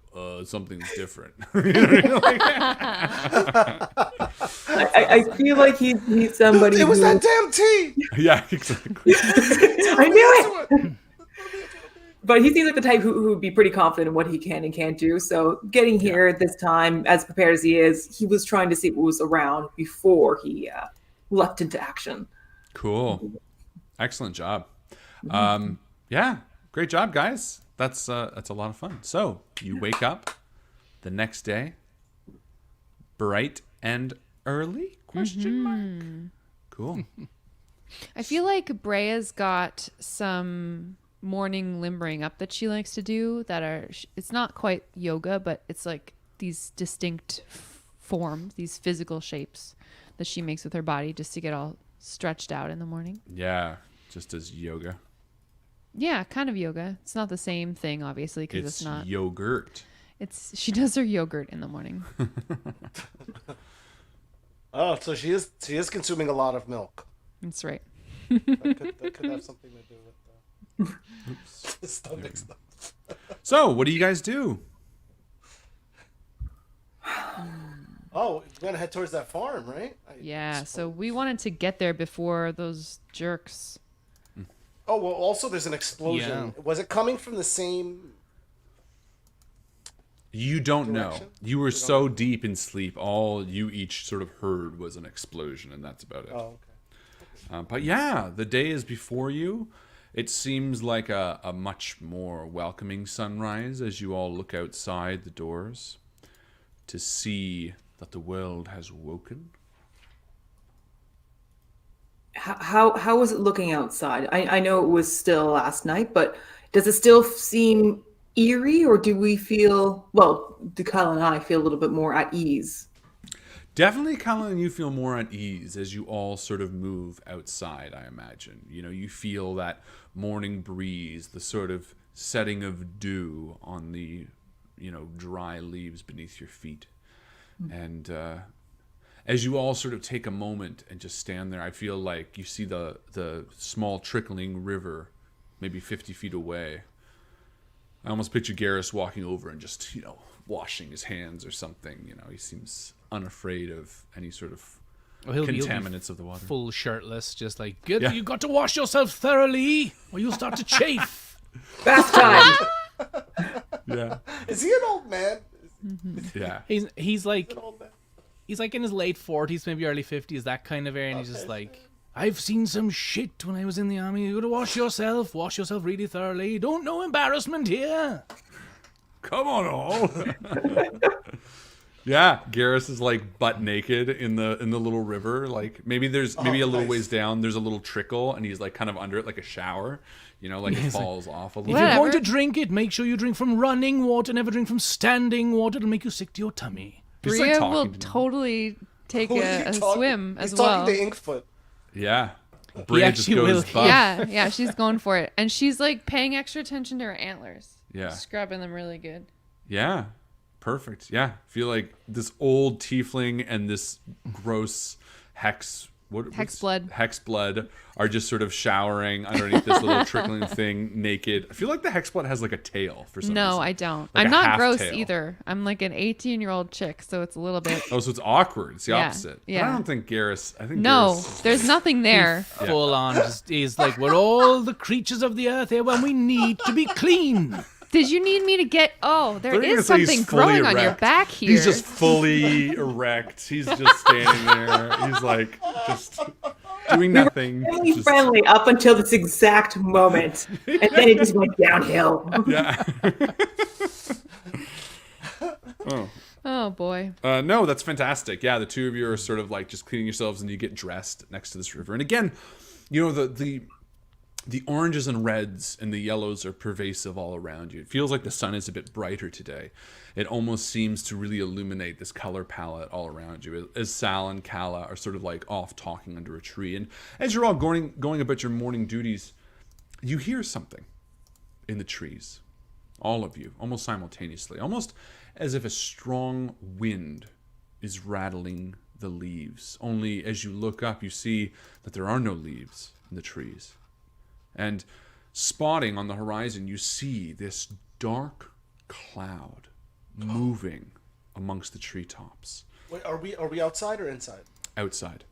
something's different. You know what I mean? Like, I feel like he's somebody. It was who- that damn tea. yeah, exactly. I knew it. But he seems like the type who would be pretty confident in what he can and can't do. So getting here at this time, as prepared as he is, he was trying to see what was around before he leapt into action. Cool. Excellent job. Yeah, great job, guys. That's a lot of fun. So you wake up the next day, bright and early? Question mark. Cool. I feel like Brea's got some morning limbering up that she likes to do that are, it's not quite yoga, but it's like these distinct forms, these physical shapes that she makes with her body just to get all stretched out in the morning. Yeah, just as yoga. Yeah, kind of yoga. It's not the same thing, obviously, because It's it's not. yogurt. She does her yogurt in the morning. Oh, so she is consuming a lot of milk. That's right. That could have something to do with stomach stuff. So, what do you guys do? Oh, we're gonna head towards that farm, right? Yeah, so we wanted to get there before those jerks. Oh well. Also, there's an explosion. Was it coming from the same? You don't know. Direction? You were so deep in sleep, all you each sort of heard was an explosion, and that's about it. Oh, okay. But yeah, the day is before you. It seems like a much more welcoming sunrise as you all look outside the doors to see that the world has woken. How was it looking outside? I know it was still last night, but does it still seem eerie, or do we feel, well, do Kyle and I feel a little bit more at ease? Definitely, Colin, and you feel more at ease as you all sort of move outside, I imagine. You know, you feel that morning breeze, the sort of setting of dew on the, dry leaves beneath your feet. And as you all sort of take a moment and just stand there, I feel like you see the small trickling river maybe 50 feet away. I almost picture Garrus walking over and just, washing his hands or something. He seems unafraid of any sort of He'll be contaminants of the water. full shirtless, just like, Yeah. you got to wash yourself thoroughly, or you'll start to chafe. Bath time. Yeah. Is he an old man? Yeah. He's like An old man. he's like in his late 40s, maybe early 50s, that kind of area, and he's just like, I've seen some shit when I was in the army. You gotta wash yourself really thoroughly. Don't know embarrassment here. Come on, all. Yeah, Garrus is like butt naked in the little river. Like maybe a little nice. ways down, there's a little trickle, and he's like kind of under it like a shower. Like it falls off a little. If you're going Whatever. to drink it, make sure you drink from running water. Never drink from standing water. It'll make you sick to your tummy. He's, like, Bria talking will to me. totally take Who is he a talking- swim He's as well. talking to Inkfoot. Yeah. Bria just actually goes will. buff. Yeah, she's going for it. And she's like paying extra attention to her antlers. Yeah. Scrubbing them really good. Yeah. Perfect. Yeah. Feel like this old tiefling and this gross hex blood are just sort of showering underneath this little trickling thing naked. I feel like the hex blood has like a tail for some No, reason. I don't. Like I'm a not half gross tail. either. I'm like an 18-year-old chick, so it's a little bit. Oh, so it's awkward. It's the Yeah, opposite. But yeah. I don't think Garrus. I think No, Garrus- there's nothing there. Full on. Just, he's like, we're all the creatures of the earth here when we need to be clean. Did you need me to get? Oh, there They're gonna is say he's something fully growing on your erect. back here. He's just fully erect. He's just standing there. He's like just doing nothing. Really Just- friendly up until this exact moment, and then it just went downhill. Yeah. Oh boy. No, that's fantastic. Yeah, the two of you are sort of like just cleaning yourselves, and you get dressed next to this river. And again, the The oranges and reds and the yellows are pervasive all around you. It feels like the sun is a bit brighter today. It almost seems to really illuminate this color palette all around you as Sal and Kala are sort of like off talking under a tree. And as you're all going about your morning duties, you hear something in the trees. All of you, almost simultaneously. Almost as if a strong wind is rattling the leaves. Only as you look up, you see that there are no leaves in the trees. And spotting on the horizon, you see this dark cloud moving amongst the treetops. Wait, are we outside or inside? Outside.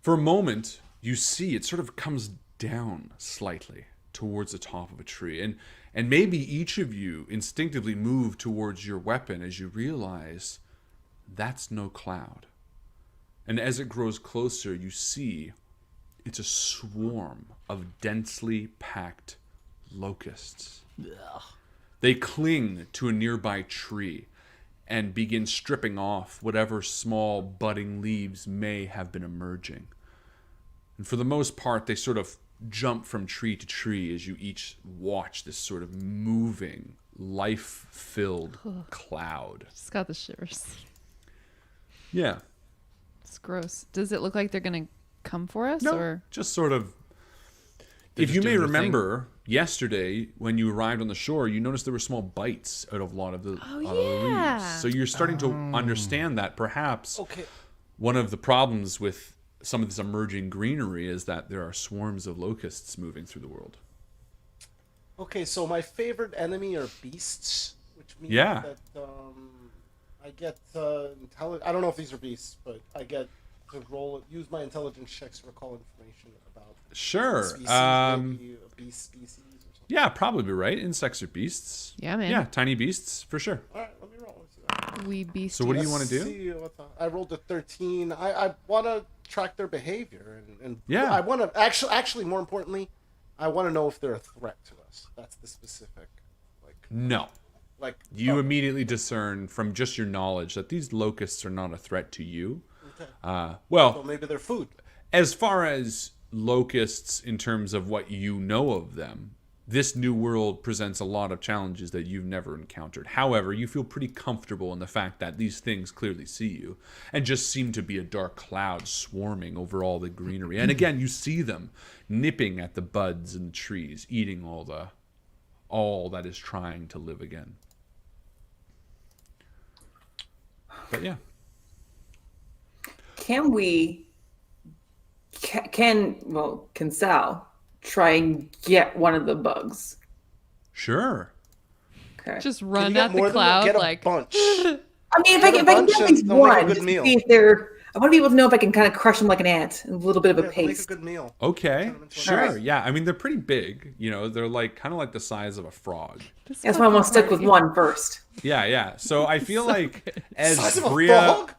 For a moment, you see it sort of comes down slightly towards the top of a tree. And maybe each of you instinctively move towards your weapon as you realize that's no cloud. And as it grows closer, you see it's a swarm of densely packed locusts. Ugh. They cling to a nearby tree and begin stripping off whatever small budding leaves may have been emerging. And for the most part, they sort of jump from tree to tree as you each watch this sort of moving, life-filled cloud. Just got the shivers. Yeah. It's gross. Does it look like they're going to come for us? No, or just sort of. If you may remember, yesterday when you arrived on the shore, you noticed there were small bites out of a lot of the leaves. So you're starting to understand that perhaps one of the problems with some of this emerging greenery is that there are swarms of locusts moving through the world. Okay, so my favorite enemy are beasts, which means that I get I don't know if these are beasts, but I get to use my intelligence checks to recall information about species, maybe a beast species or something. Yeah, probably right. Insects or beasts. Yeah, man. Yeah, tiny beasts for sure. All right, let me roll. We beast. So what do you want to do? I rolled a 13. I want to track their behavior and yeah. I want to actually more importantly, I want to know if they're a threat to us. That's the specific. No. You immediately discern from just your knowledge that these locusts are not a threat to you. Okay. So maybe they're food. As far as locusts in terms of what you know of them, this new world presents a lot of challenges that you've never encountered. However, you feel pretty comfortable in the fact that these things clearly see you and just seem to be a dark cloud swarming over all the greenery. And again, you see them nipping at the buds and the trees, eating all that is trying to live again. But yeah. Can Sal try and get one of the bugs? Sure. Okay. Just run at the cloud get a like bunch. I mean, if I can get at least one, just to see if they're. I want to be able to know if I can kind of crush them like an ant, a little bit of a paste. Make a good meal. Okay, sure. Right. Yeah, I mean they're pretty big. You know, they're kind of like the size of a frog. That's why I want to stick with one first. Yeah. So I feel like as size of a Bria frog?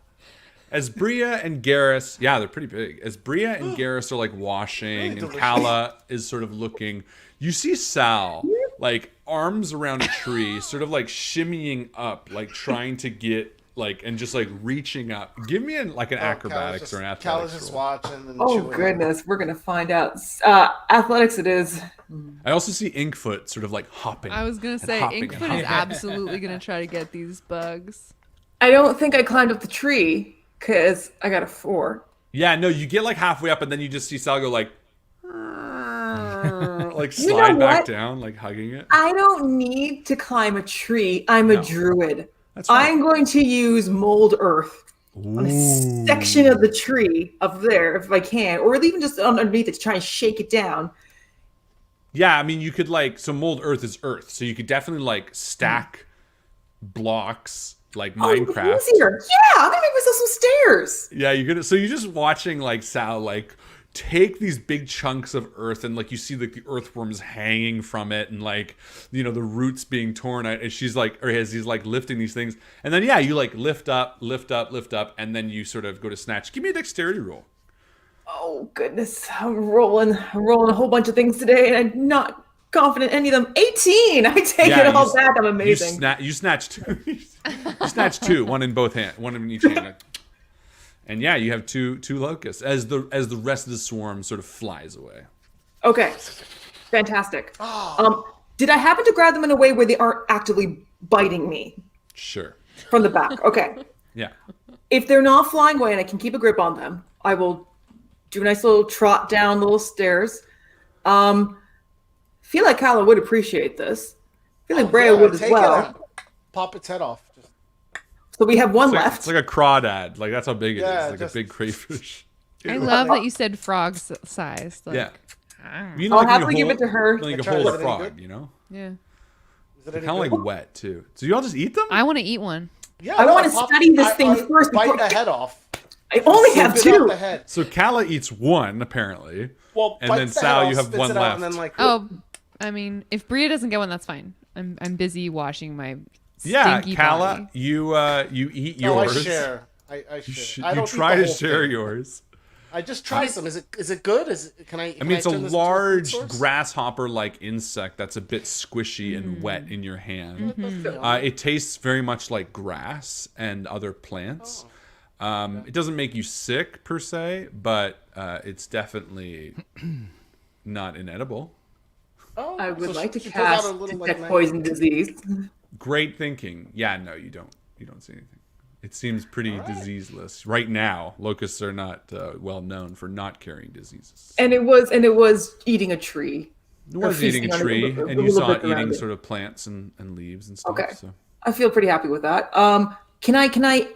As Bria and Garrus, yeah, they're pretty big. As Bria and Garrus are like washing and Kala is sort of looking, you see Sal like arms around a tree, sort of like shimmying up, like trying to get and just like reaching up. Give me an acrobatics or an athletics Kala's just roll. watching and Oh chewing. goodness, we're gonna find out. Athletics it is. I also see Inkfoot sort of like hopping. I was gonna say Inkfoot is absolutely gonna try to get these bugs. I don't think I climbed up the tree because I got a 4. Yeah, no, you get like halfway up and then you just see Sal go like slide back down, like hugging it. I don't need to climb a tree. I'm a druid. That's right. I'm going to use mold earth on a section of the tree up there if I can, or even just underneath it to try and shake it down. Yeah, I mean, you could so mold earth is earth, so you could definitely stack blocks like Minecraft. Easier. Yeah, I'm gonna make myself some stairs. Yeah, so you're just watching Sal take these big chunks of earth and you see the earthworms hanging from it and the roots being torn out, and she's as he's lifting these things, and then you lift up, and then you sort of go to snatch. Give me a dexterity roll. Oh goodness, I'm rolling a whole bunch of things today, and I'm not confident in any of them. 18. I take it all back. I'm amazing. You snatch 2. You snatch 2, one in both hands, one in each hand. And you have two locusts as the rest of the swarm sort of flies away. Okay. Fantastic. Did I happen to grab them in a way where they aren't actively biting me Sure. from the back? Okay. Yeah. If they're not flying away and I can keep a grip on them, I will do a nice little trot down the little stairs. Feel like Kyla would appreciate this. Feel like Brea would as take well. it and pop its head off. Just, So we have one It's like, left. it's like a crawdad. Like that's how big it is. Yeah, Like just- a big crayfish. I love that you said frog size. Like, Yeah. You I'll like when happily you give it to her. Like you Try, hold is a it any frog, good? you know? Yeah. is it any Kind of good? like wet too. So you all just eat them? I want to eat one. Yeah, I no, wanna pop- study this thing first Bite before- the head off. I only have Snip it off two. the head. So Kala eats one apparently. Well, And bites then the Sal, head you off, have spits one it out, left. And then, like, Oh, I mean, if Bria doesn't get one, that's fine. I'm busy washing my Yeah, stinky Kala, body. you eat no, I yours. share. I You, share. I don't eat try the to whole share thing. yours. I just try some. Is it good? Can I? I mean, it's a turn this into large food source? grasshopper-like insect that's a bit squishy and wet in your hand. Mm-hmm. It tastes very much like grass and other plants. It doesn't make you sick per se, but it's definitely not inedible. Oh, I would so like to she pulls out cast a little, like, detect knife. poison disease. Great thinking. Yeah, no, you don't. You don't see anything. It seems pretty diseaseless right now. Locusts are not well known for not carrying diseases. And it was eating a tree. It was eating feasting a on it tree, a little and you saw bit it eating around it. sort of plants and leaves and stuff. Okay. So. I feel pretty happy with that. Can I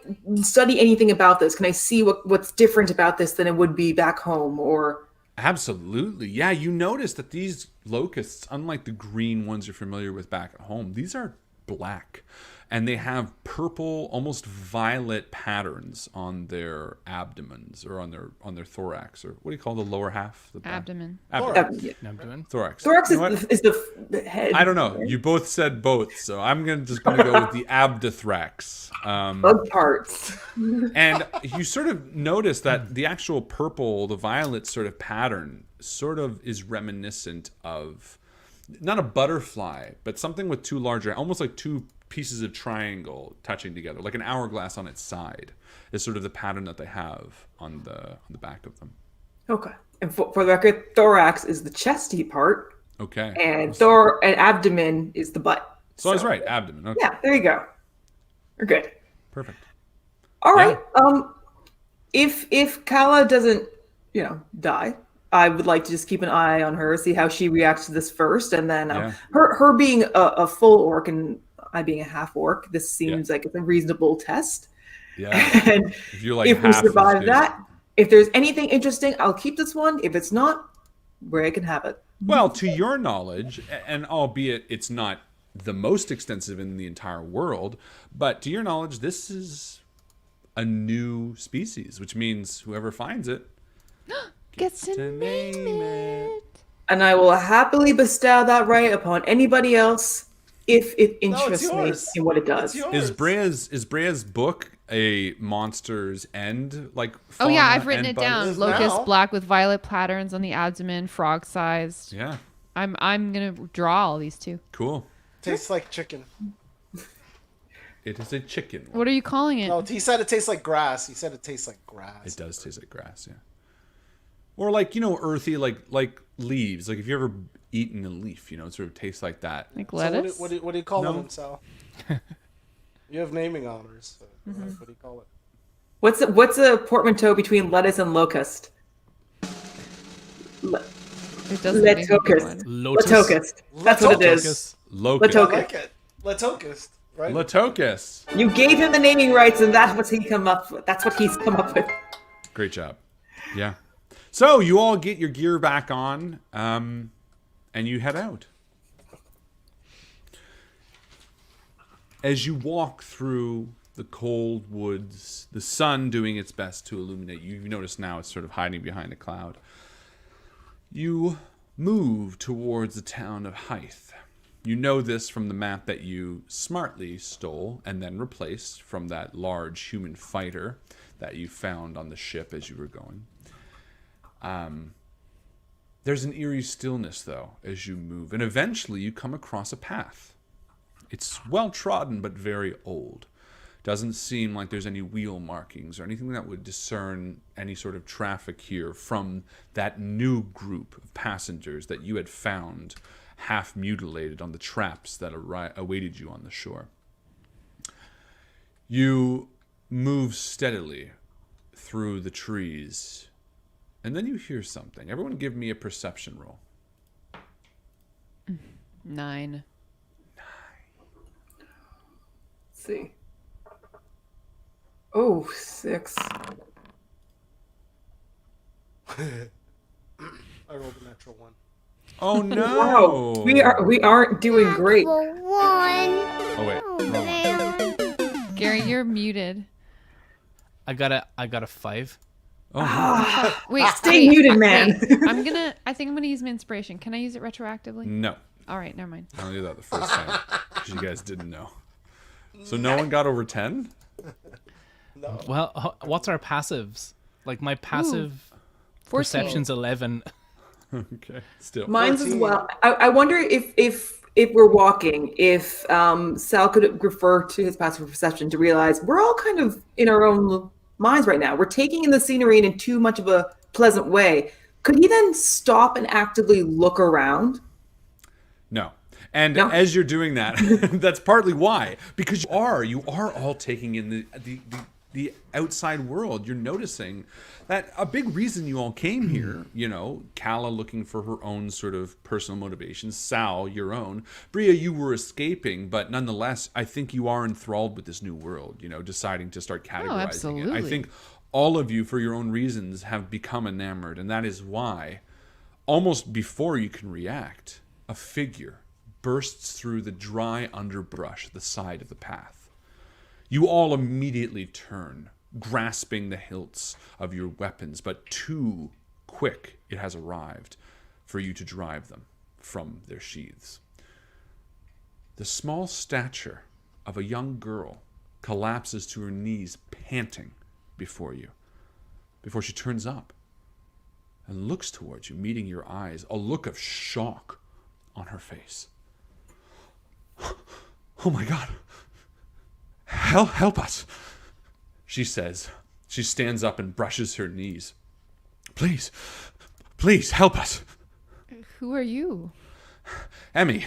study anything about this? Can I see what's different about this than it would be back home? Or Absolutely. Yeah, you notice that these locusts, unlike the green ones you're familiar with back at home, these are black. And they have purple, almost violet patterns on their abdomens or on their thorax, or what do you call the lower half? The back? Abdomen. yeah. Abdomen. Thorax. Thorax You know what? is the head. I don't know. You both said both, so I'm just gonna go with the abdothrax. Bug parts. And you sort of notice that the actual purple, the violet sort of pattern, sort of is reminiscent of not a butterfly, but something with two larger, almost like two pieces of triangle touching together, like an hourglass on its side, is sort of the pattern that they have on the back of them. Okay. And for the record, thorax is the chesty part, Okay. and abdomen is the butt. So I was right. Abdomen. Okay. Yeah, there you go. We're good. Perfect. All right. If Kala doesn't, die, I would like to just keep an eye on her, see how she reacts to this first, and then Yeah. her being a full orc and I being a half orc, this seems like it's a reasonable test. Yeah. And If you're like if we half as survive good. that, if there's anything interesting, I'll keep this one. If it's not, Brea can have it. Well, to your knowledge, and albeit it's not the most extensive in the entire world, but to your knowledge, this is a new species, which means whoever finds it Gets to name it. And I will happily bestow that right upon anybody else if it interests me yours. in what it does. It's yours. Is Brea's book a Monster's End like? Oh yeah, fauna I've written and it bugs? down. Is Locust now. black with violet patterns on the abdomen, frog sized. Yeah, I'm gonna draw all these too. cool. Tastes like chicken. It is a chicken. What are you calling it? No, he said it tastes like grass. He said it tastes like grass. It does taste like grass, yeah. Or like earthy, like leaves. Like if you ever eaten a leaf, it sort of tastes like that. Like So lettuce? what do you call No. them, Sal? You have naming honors. So What do you call it? What's a portmanteau between lettuce and locust? It doesn't make me Letocust. one. Lotus. Letocust. That's what it is. Locust. Locust. I Letocust. like it. Letocust, right? Letocust. You gave him the naming rights, and that's what he come up with. That's what he's come up with. Great job. Yeah. So you all get your gear back on, and you head out. As you walk through the cold woods, the sun doing its best to illuminate you, you notice now it's sort of hiding behind a cloud. You move towards the town of Hythe. You know this from the map that you smartly stole and then replaced from that large human fighter that you found on the ship as you were going. There's an eerie stillness, though, as you move, and eventually you come across a path. It's well trodden, but very old. It Doesn't seem like there's any wheel markings or anything that would discern any sort of traffic here from that new group of passengers that you had found half mutilated on the traps that awaited you on the shore. You move steadily through the trees, and then you hear something. Everyone give me a perception roll. 9. Let's see. Oh, 6. I rolled a natural 1. Oh no! Wow, we aren't doing great. Natural 1. Oh wait. Oh, Wrong one. man. Gary, you're muted. I got a 5. Oh, no. Wait, Stay muted, man. I think I'm gonna use my inspiration. Can I use it retroactively? No. All right, never mind. I only did that the first time because you guys didn't know. So no one got over 10? Well, what's our passives? Like my passive 14. perception's 11. Okay, still. Mine's as 14. well. I wonder if we're walking, if Sal could refer to his passive perception to realize we're all kind of in our own minds right now. We're taking in the scenery in too much of a pleasant way. Could he then stop and actively look around? No. And No. as you're doing that, that's partly why. Because you are all taking in the outside world. You're noticing that a big reason you all came here, Kala looking for her own sort of personal motivations, Sal, your own. Bria, you were escaping, but nonetheless, I think you are enthralled with this new world, deciding to start categorizing it. absolutely. I think all of you, for your own reasons, have become enamored, and that is why, almost before you can react, a figure bursts through the dry underbrush, the side of the path. You all immediately turn, grasping the hilts of your weapons, but too quick it has arrived for you to drive them from their sheaths. The small stature of a young girl collapses to her knees, panting before you, before she turns up and looks towards you, meeting your eyes, a look of shock on her face. Oh my God. Help us, she says. She stands up and brushes her knees. Please help us. Who are you? Emmy,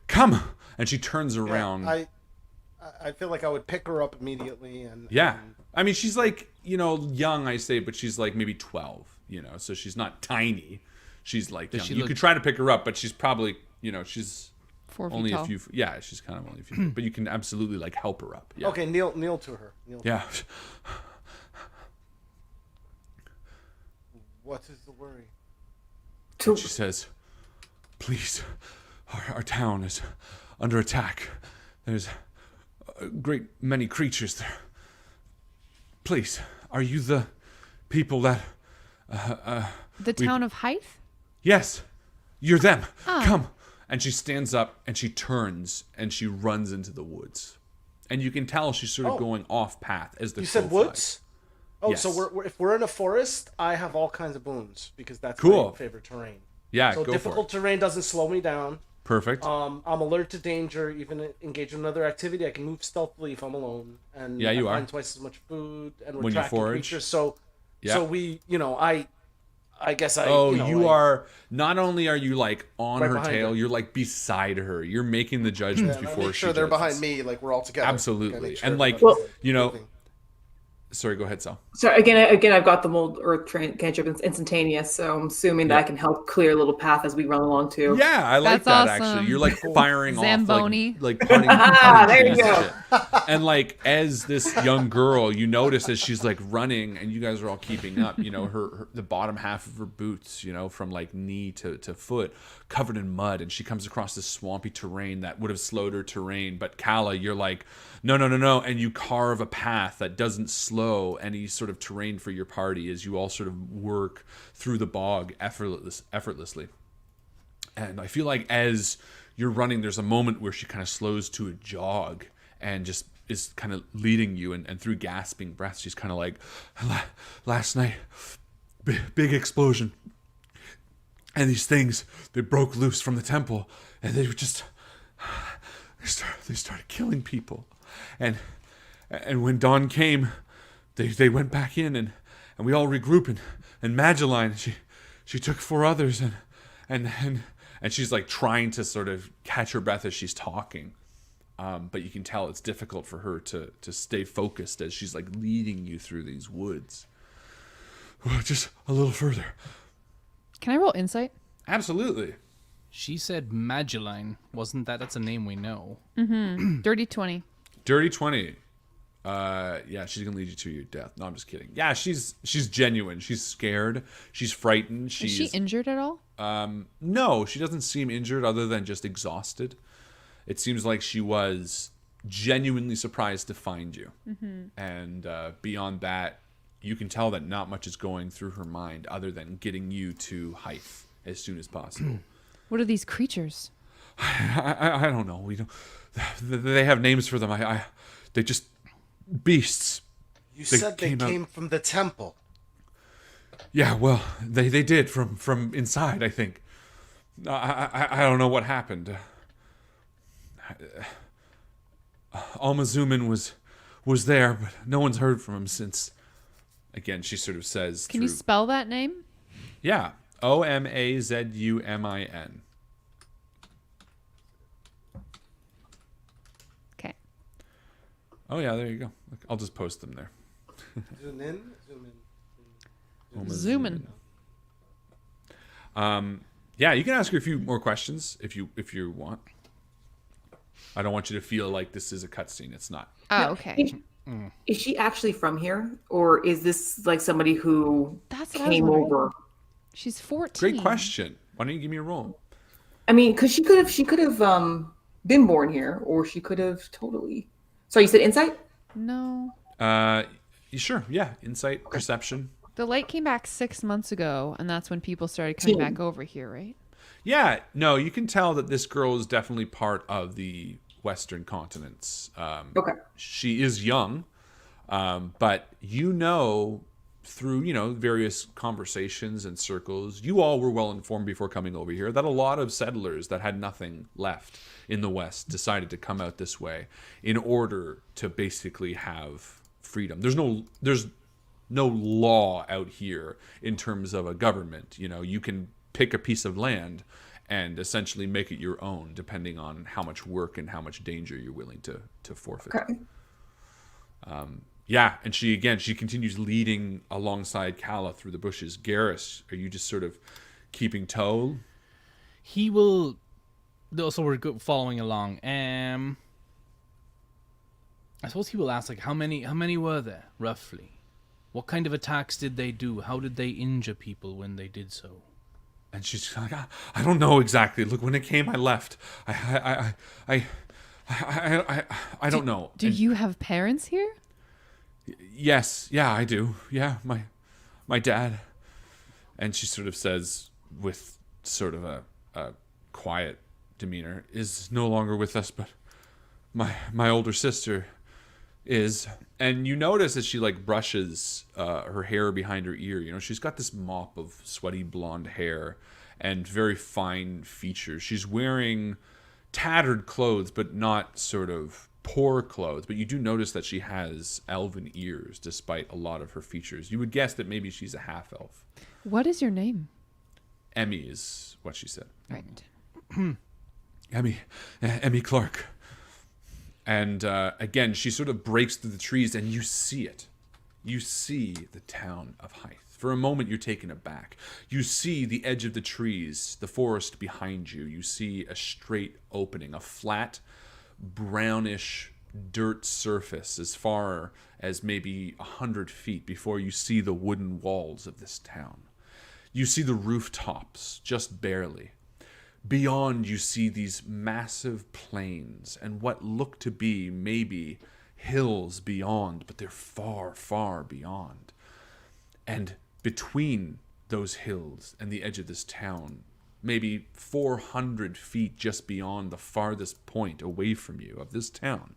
come. And she turns around. I feel like I would pick her up immediately and Yeah. and- I mean, she's like, young, I say, but she's like maybe 12, so she's not tiny. She's like, young. she You look- could try to pick her up, but she's probably, she's 4 feet only tall. a few, yeah, she's kind of only a few, but you can absolutely like help her up. Yeah. Okay, kneel to her. Kneel to her. Yeah. What is the worry? To She says, please, our town is under attack. There's a great many creatures there. Please, are you the people that... The town of Hythe? Yes, you're them. Come. And she stands up and she turns and she runs into the woods. And you can tell she's sort of going off path as the You crow said flies. woods? Oh, Yes. so if we're in a forest, I have all kinds of boons because that's Cool. my favorite terrain. Yeah, So go difficult for it. terrain doesn't slow me down. Perfect. I'm alert to danger, even engage in another activity. I can move stealthily if I'm alone, and Yeah, you I are. find twice as much food, and we're When you tracking forage. creatures. So, Yeah. so we, I guess I. Oh, I- are not only are you like on Right her behind tail, her. you're like beside her. You're making the judgments and I before make she sure they're judges. behind me, like we're all together. Absolutely. Gotta make sure And, like, everybody's you know- moving. Sorry, go ahead, Sal. So again, I've got the mold earth cantrip instantaneous, so I'm assuming that I can help clear a little path as we run along too. Yeah, I like That's that awesome. actually. You're like firing Zamboni. off like putting there you trees and go. shit. And like as this young girl, you notice as she's like running, and you guys are all keeping up. Her the bottom half of her boots, from like knee to foot, covered in mud, and she comes across this swampy terrain that would have slowed her terrain. But Kala, you're like, no, and you carve a path that doesn't slow any sort of terrain for your party as you all sort of work through the bog effortlessly. And I feel like as you're running, there's a moment where she kind of slows to a jog and just is kind of leading you. And through gasping breaths, she's kind of like, last night, big explosion. And these things, they broke loose from the temple. And they were just, they started killing people. And when dawn came, they went back in, and we all regrouped, and Magellan, she took 4 others, and she's like trying to sort of catch her breath as she's talking. But you can tell it's difficult for her to stay focused as she's like leading you through these woods. Just a little further. Can I roll insight? Absolutely. She said Magellan. Wasn't that? That's a name we know. Dirty 20. Dirty 20. Yeah, she's gonna lead you to your death. No, I'm just kidding. Yeah, she's genuine. She's scared. She's frightened. Is she injured at all? No, she doesn't seem injured other than just exhausted. It seems like she was genuinely surprised to find you. And beyond that, you can tell that not much is going through her mind other than getting you to Hythe as soon as possible. What are these creatures? I don't know. We don't. They have names for them. They just beasts. You said they came from the temple. Yeah, well, they did from inside, I think. I don't know what happened. Almazuman was there, but no one's heard from him since. Again, she sort of says. Can you spell that name? Yeah, Omazumin. Okay. Oh yeah, there you go. I'll just post them there. Zoom in. Zoom in. Yeah, you can ask her a few more questions if you want. I don't want you to feel like this is a cutscene. It's not. Oh, okay. Is she actually from here, or is this like somebody who That's what I was came wondering. over? She's 14. Great question. Why don't you give me a roll? I mean, because she could have been born here, or she could have totally. Sorry, you said insight? No. Sure. Yeah. Insight, perception. The light came back 6 months ago, and that's when people started coming back over here, right? Yeah. No, you can tell that this girl is definitely part of the Western continents. Okay. She is young, but through various conversations and circles, you all were well informed before coming over here that a lot of settlers that had nothing left in the West decided to come out this way in order to basically have freedom. There's no law out here in terms of a government. You can pick a piece of land and essentially make it your own, depending on how much work and how much danger you're willing to forfeit. Okay. Yeah, and she continues leading alongside Kala through the bushes. Garrus, are you just sort of keeping toe? He will. So we're following along. I suppose he will ask, like, how many were there roughly? What kind of attacks did they do? How did they injure people when they did so? And she's like, I don't know exactly. Look, when it came, I left. I don't know. Do you have parents here? Yes, yeah, I do. Yeah, my dad. And she sort of says, with sort of a quiet demeanor, is no longer with us, but my older sister is. And you notice as she like brushes her hair behind her ear, she's got this mop of sweaty blonde hair and very fine features. She's wearing tattered clothes, but not sort of poor clothes. But you do notice that she has elven ears, despite a lot of her features. You would guess that maybe she's a half-elf. What is your name? Emmy is what she said. Right. Emmy Clark. And again, she sort of breaks through the trees, and you see it. You see the town of Hythe. For a moment, you're taken aback. You see the edge of the trees, the forest behind you. You see a straight opening, a flat, brownish dirt surface as far as maybe 100 feet before you see the wooden walls of this town. You see the rooftops, just barely. Beyond, you see these massive plains and what look to be maybe hills beyond, but they're far, far beyond. And between those hills and the edge of this town, maybe 400 feet just beyond the farthest point away from you of this town,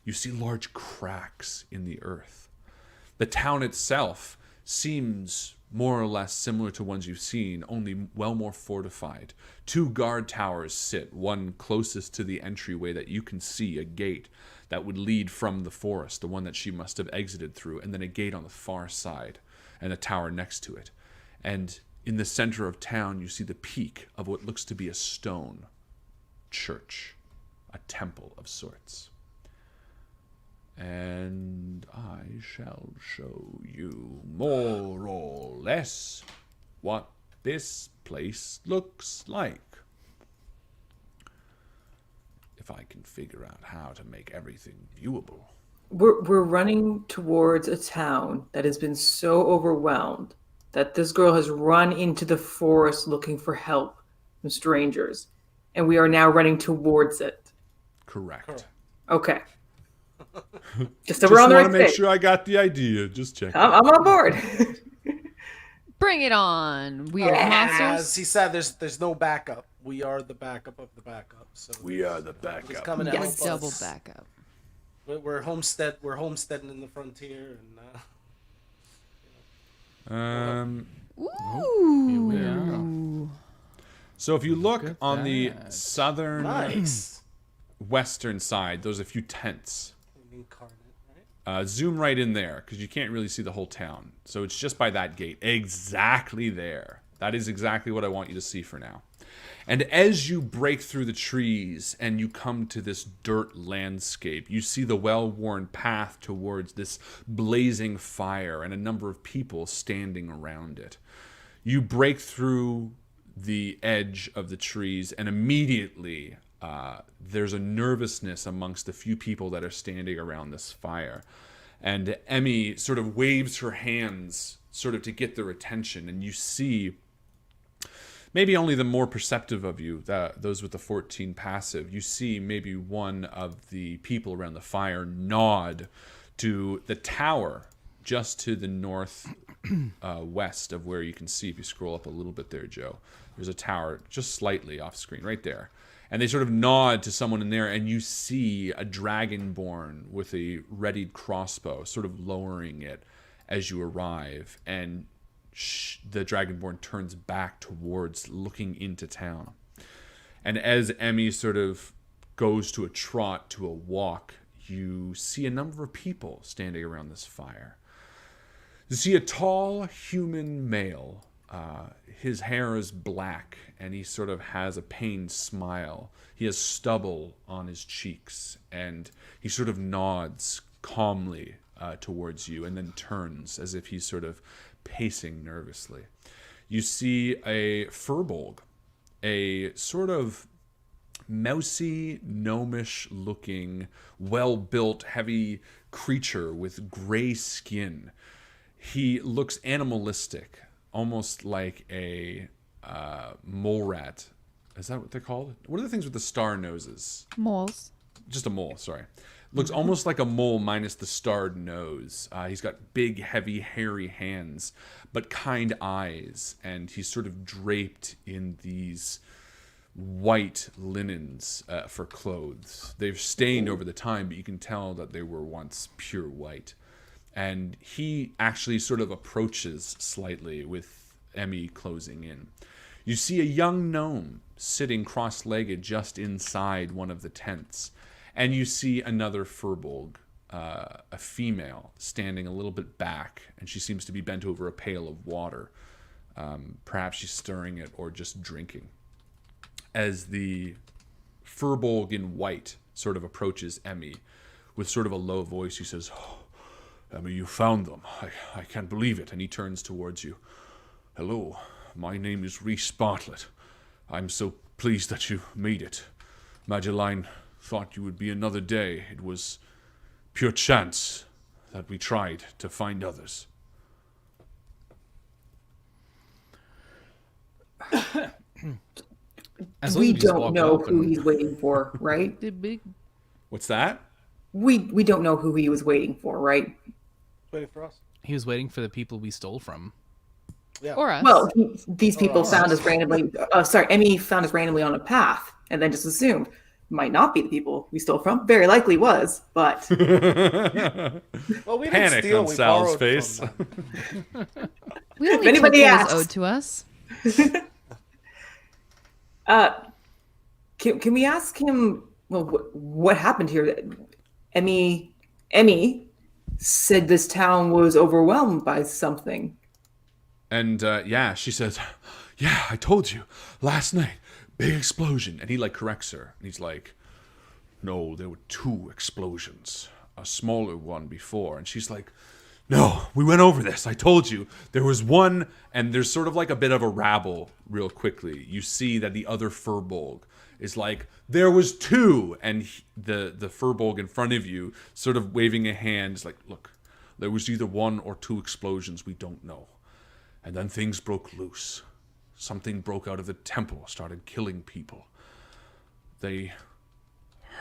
you see large cracks in the earth. The town itself seems more or less similar to ones you've seen, only well more fortified. 2 guard towers sit, one closest to the entryway that you can see, a gate that would lead from the forest, the one that she must have exited through, and then a gate on the far side, and a tower next to it. And in the center of town, you see the peak of what looks to be a stone church, a temple of sorts. And I shall show you more or less what this place looks like. If I can figure out how to make everything viewable. We're running towards a town that has been so overwhelmed that this girl has run into the forest looking for help from strangers, and we are now running towards it. Correct. Okay. Just so we're on the right want to make page. sure I got the idea. Just check. I'm on board. Bring it on, weird As monsters. he said, there's no backup. We are the backup of the backup. So We are the he's backup. coming to help Yes, double us. backup. We're homesteading in the frontier, and Ooh. we are. So if you look at on the that. southern nice. western side, there's a few tents. Incarnate, right? Zoom right in there, because you can't really see the whole town. So it's just by that gate. Exactly there. That is exactly what I want you to see for now. And as you break through the trees and you come to this dirt landscape, you see the well-worn path towards this blazing fire and a number of people standing around it. You break through the edge of the trees, and immediately there's a nervousness amongst the few people that are standing around this fire. And Emmy sort of waves her hands sort of to get their attention, and you see, maybe only the more perceptive of you, those with the 14 passive, you see maybe one of the people around the fire nod to the tower just to the north west of where you can see, if you scroll up a little bit there, Joe, there's a tower just slightly off screen right there. And they sort of nod to someone in there, and you see a dragonborn with a readied crossbow sort of lowering it as you arrive. And the dragonborn turns back towards looking into town. And as Emmy sort of goes to a trot, to a walk, you see a number of people standing around this fire. You see a tall human male. His hair is black, and he sort of has a pained smile. He has stubble on his cheeks, and he sort of nods calmly towards you, and then turns as if he's sort of pacing nervously. You see a furbolg, a sort of mousy, gnomish looking, well-built, heavy creature with gray skin. He looks animalistic, almost like a mole rat. Is that what they're called? What are the things with the star noses? Moles. Just a mole, sorry. Looks almost like a mole minus the starred nose. He's got big, heavy, hairy hands, but kind eyes, and he's sort of draped in these white linens for clothes. They've stained over the time, but you can tell that they were once pure white. And he actually sort of approaches slightly with Emmy closing in. You see a young gnome sitting cross-legged just inside one of the tents. And you see another furbolg, a female, standing a little bit back, and she seems to be bent over a pail of water. Perhaps she's stirring it or just drinking. As the furbolg in white sort of approaches Emmy with sort of a low voice, he says, "Oh, Emmy, you found them. I can't believe it." And he turns towards you. "Hello, my name is Rhys Bartlett. I'm so pleased that you made it. Madeline thought you would be another day. It was pure chance that we tried to find others." We don't know who he's waiting for, right? The big. What's that? We don't know who he was waiting for, right? Waiting for us. He was waiting for the people we stole from. Yeah. Or us. Well, these people found us randomly. Emmy found us randomly on a path, and then just assumed. might not be the people we stole from. Very likely was, but Well, we didn't Panic steal. on We Sal's borrowed face. from them. We only If anybody took what asks. was owed to us. Can we ask him? Well, what happened here? Emmy said this town was overwhelmed by something. And yeah, she says, yeah, I told you last night, big explosion. And he like corrects her. And he's like, no, there were 2 explosions, a smaller one before. And she's like, no, we went over this. I told you there was one. And there's sort of like a bit of a rabble real quickly. You see that the other Furbolg is like, there was 2. And the Furbolg in front of you sort of waving a hand is like, look, there was either 1 or 2 explosions. We don't know. And then things broke loose. Something broke out of the temple, started killing people. They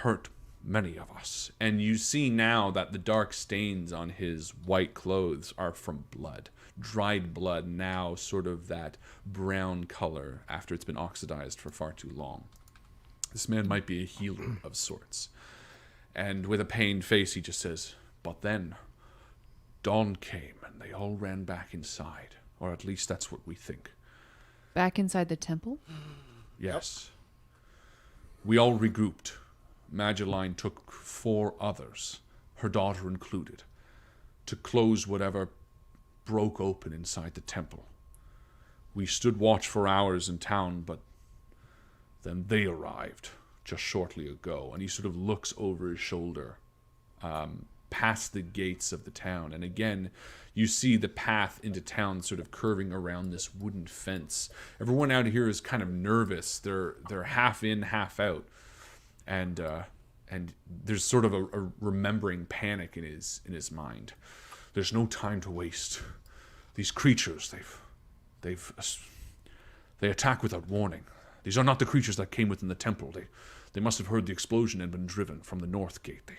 hurt many of us. And you see now that the dark stains on his white clothes are from blood. Dried blood, now sort of that brown color after it's been oxidized for far too long. This man might be a healer of sorts. And with a pained face, he just says, but then dawn came and they all ran back inside. Or at least that's what we think. Back inside the temple? Yes. We all regrouped. Mageline took 4 others, her daughter included, to close whatever broke open inside the temple. We stood watch for hours in town, but then they arrived just shortly ago. And he sort of looks over his shoulder, past the gates of the town. And again, you see the path into town sort of curving around this wooden fence. Everyone out here is kind of nervous. They're half in, half out. And there's sort of a remembering panic in his mind. There's no time to waste. These creatures, they attack without warning. These are not the creatures that came within the temple. They must have heard the explosion and been driven from the north gate.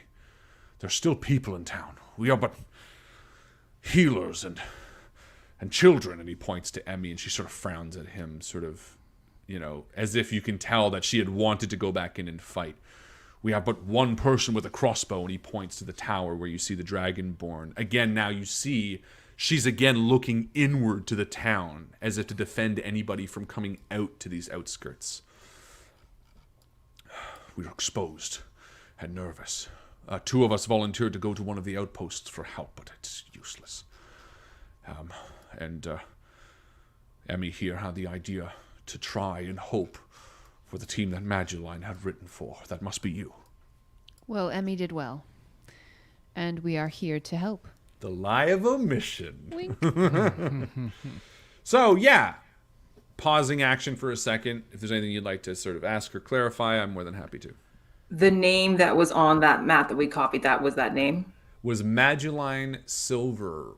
There's still people in town. We are but healers and children. And he points to Emmy, and she sort of frowns at him, sort of, as if you can tell that she had wanted to go back in and fight. We have but 1 person with a crossbow, and he points to the tower where you see the Dragonborn. Again, now you see she's again looking inward to the town, as if to defend anybody from coming out to these outskirts. We were exposed and nervous. 2 of us volunteered to go to one of the outposts for help, but it's useless. Emmy here had the idea to try and hope for the team that Mageline had written for. That must be you. Well, Emmy did well. And we are here to help. The lie of omission. Wink. So, yeah. Pausing action for a second. If there's anything you'd like to sort of ask or clarify, I'm more than happy to. The name that was on that map that we copied, that was that name? Was Mageline Silver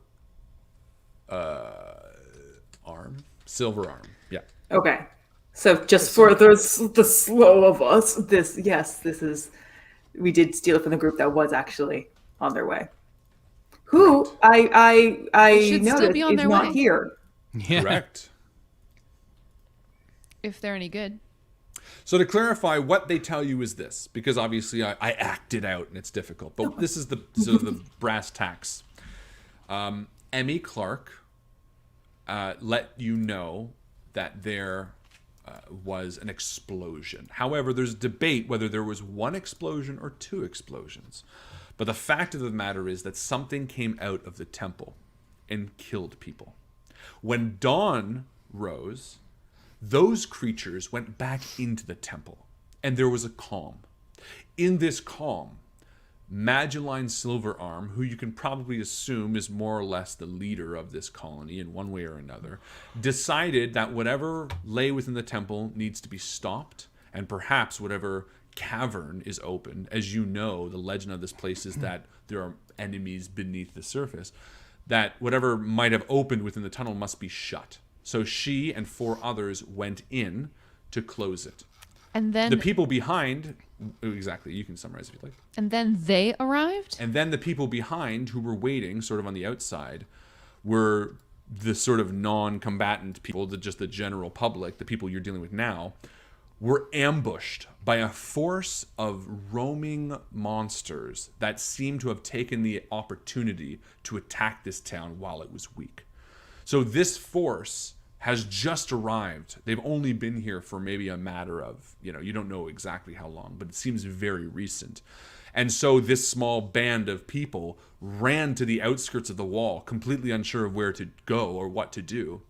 Arm? Silver Arm, yeah. Okay. So just for the slow of us, this is, we did steal it from the group that was actually on their way. Who Right. I should still noticed be on is their not way. here. Yeah. Correct. If they're any good. So to clarify, what they tell you is this, because obviously I acted out and it's difficult, but this is the sort of the brass tacks. Emmy Clark let you know that there was an explosion. However, there's debate whether there was 1 explosion or 2 explosions. But the fact of the matter is that something came out of the temple and killed people. When dawn rose, those creatures went back into the temple, and there was a calm. In this calm, Mageline Silverarm, who you can probably assume is more or less the leader of this colony in one way or another, decided that whatever lay within the temple needs to be stopped, and perhaps whatever cavern is open. As you know, the legend of this place is that there are enemies beneath the surface, that whatever might have opened within the tunnel must be shut. So she and 4 others went in to close it. And then The people behind, exactly, you can summarize if you'd like. and then they arrived? And then the people behind who were waiting sort of on the outside were the sort of non-combatant people, just the general public, the people you're dealing with now, were ambushed by a force of roaming monsters that seemed to have taken the opportunity to attack this town while it was weak. So this force has just arrived. They've only been here for maybe a matter of, you don't know exactly how long, but it seems very recent. And so this small band of people ran to the outskirts of the wall, completely unsure of where to go or what to do.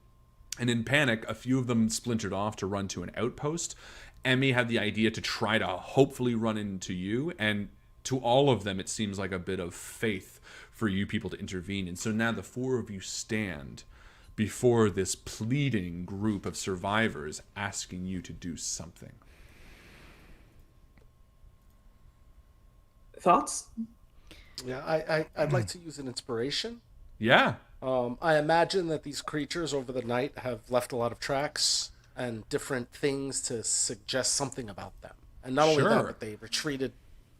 And in panic, a few of them splintered off to run to an outpost. Emmy had the idea to try to hopefully run into you. And to all of them, it seems like a bit of faith for you people to intervene. And so now the four of you stand before this pleading group of survivors asking you to do something. Thoughts? Yeah, I'd like to use an inspiration. Yeah. I imagine that these creatures over the night have left a lot of tracks and different things to suggest something about them. And not only that, Sure. but they retreated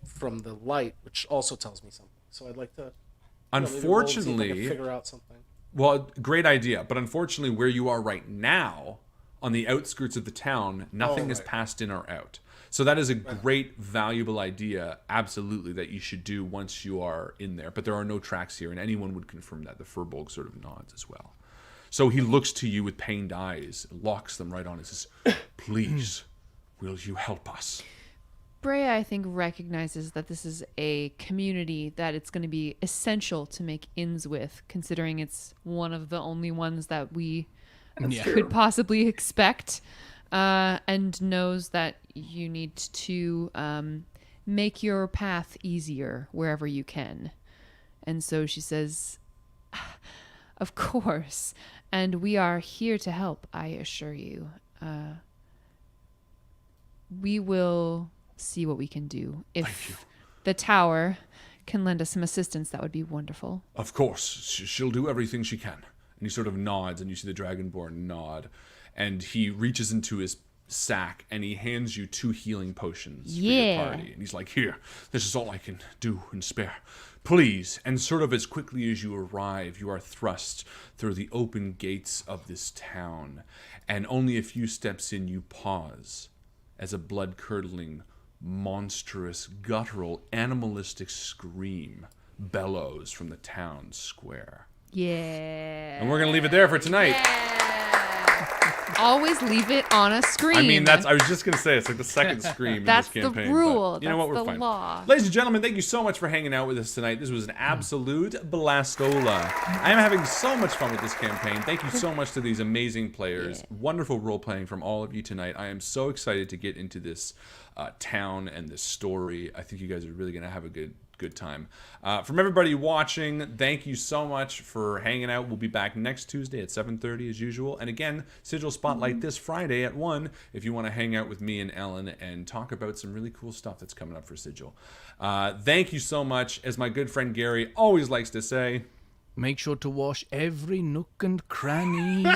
from the light, which also tells me something. So I'd like to maybe roll and see if I Unfortunately, can figure out something. well, great idea. But unfortunately, where you are right now, on the outskirts of the town, nothing is right. passed in or out. So that is a great, valuable idea, absolutely, that you should do once you are in there. But there are no tracks here, and anyone would confirm that. The Furbolg sort of nods as well. So he looks to you with pained eyes, locks them right on, and says, "Please, will you help us?" Brea, I think, recognizes that this is a community that it's going to be essential to make ins with, considering it's one of the only ones that we could possibly expect, and knows that you need to make your path easier wherever you can. And so she says, "Of course, and we are here to help, I assure you. We will see what we can do. If the tower can lend us some assistance, that would be wonderful." Of course, she'll do everything she can. And he sort of nods, and you see the Dragonborn nod. And he reaches into his sack, and he hands you 2 healing potions for your party. And he's like, "Here, this is all I can do and spare. Please." And sort of as quickly as you arrive, you are thrust through the open gates of this town. And only a few steps in, you pause as a blood-curdling, monstrous, guttural, animalistic scream bellows from the town square. Yeah. And we're going to leave it there for tonight. Always leave it on a screen. I mean, I was just going to say, it's like the second scream That's in this campaign. the rule. But you know what? That's We're the fine. law. Ladies and gentlemen, thank you so much for hanging out with us tonight. This was an absolute blastola. I am having so much fun with this campaign. Thank you so much to these amazing players. Wonderful role-playing from all of you tonight. I am so excited to get into this town and this story. I think you guys are really going to have a good time. From everybody watching, thank you so much for hanging out. We'll be back next Tuesday at 7:30 as usual. And again, Sigil Spotlight this Friday at 1 if you want to hang out with me and Ellen and talk about some really cool stuff that's coming up for Sigil. Thank you so much. As my good friend Gary always likes to say, Make sure to wash every nook and cranny deeply.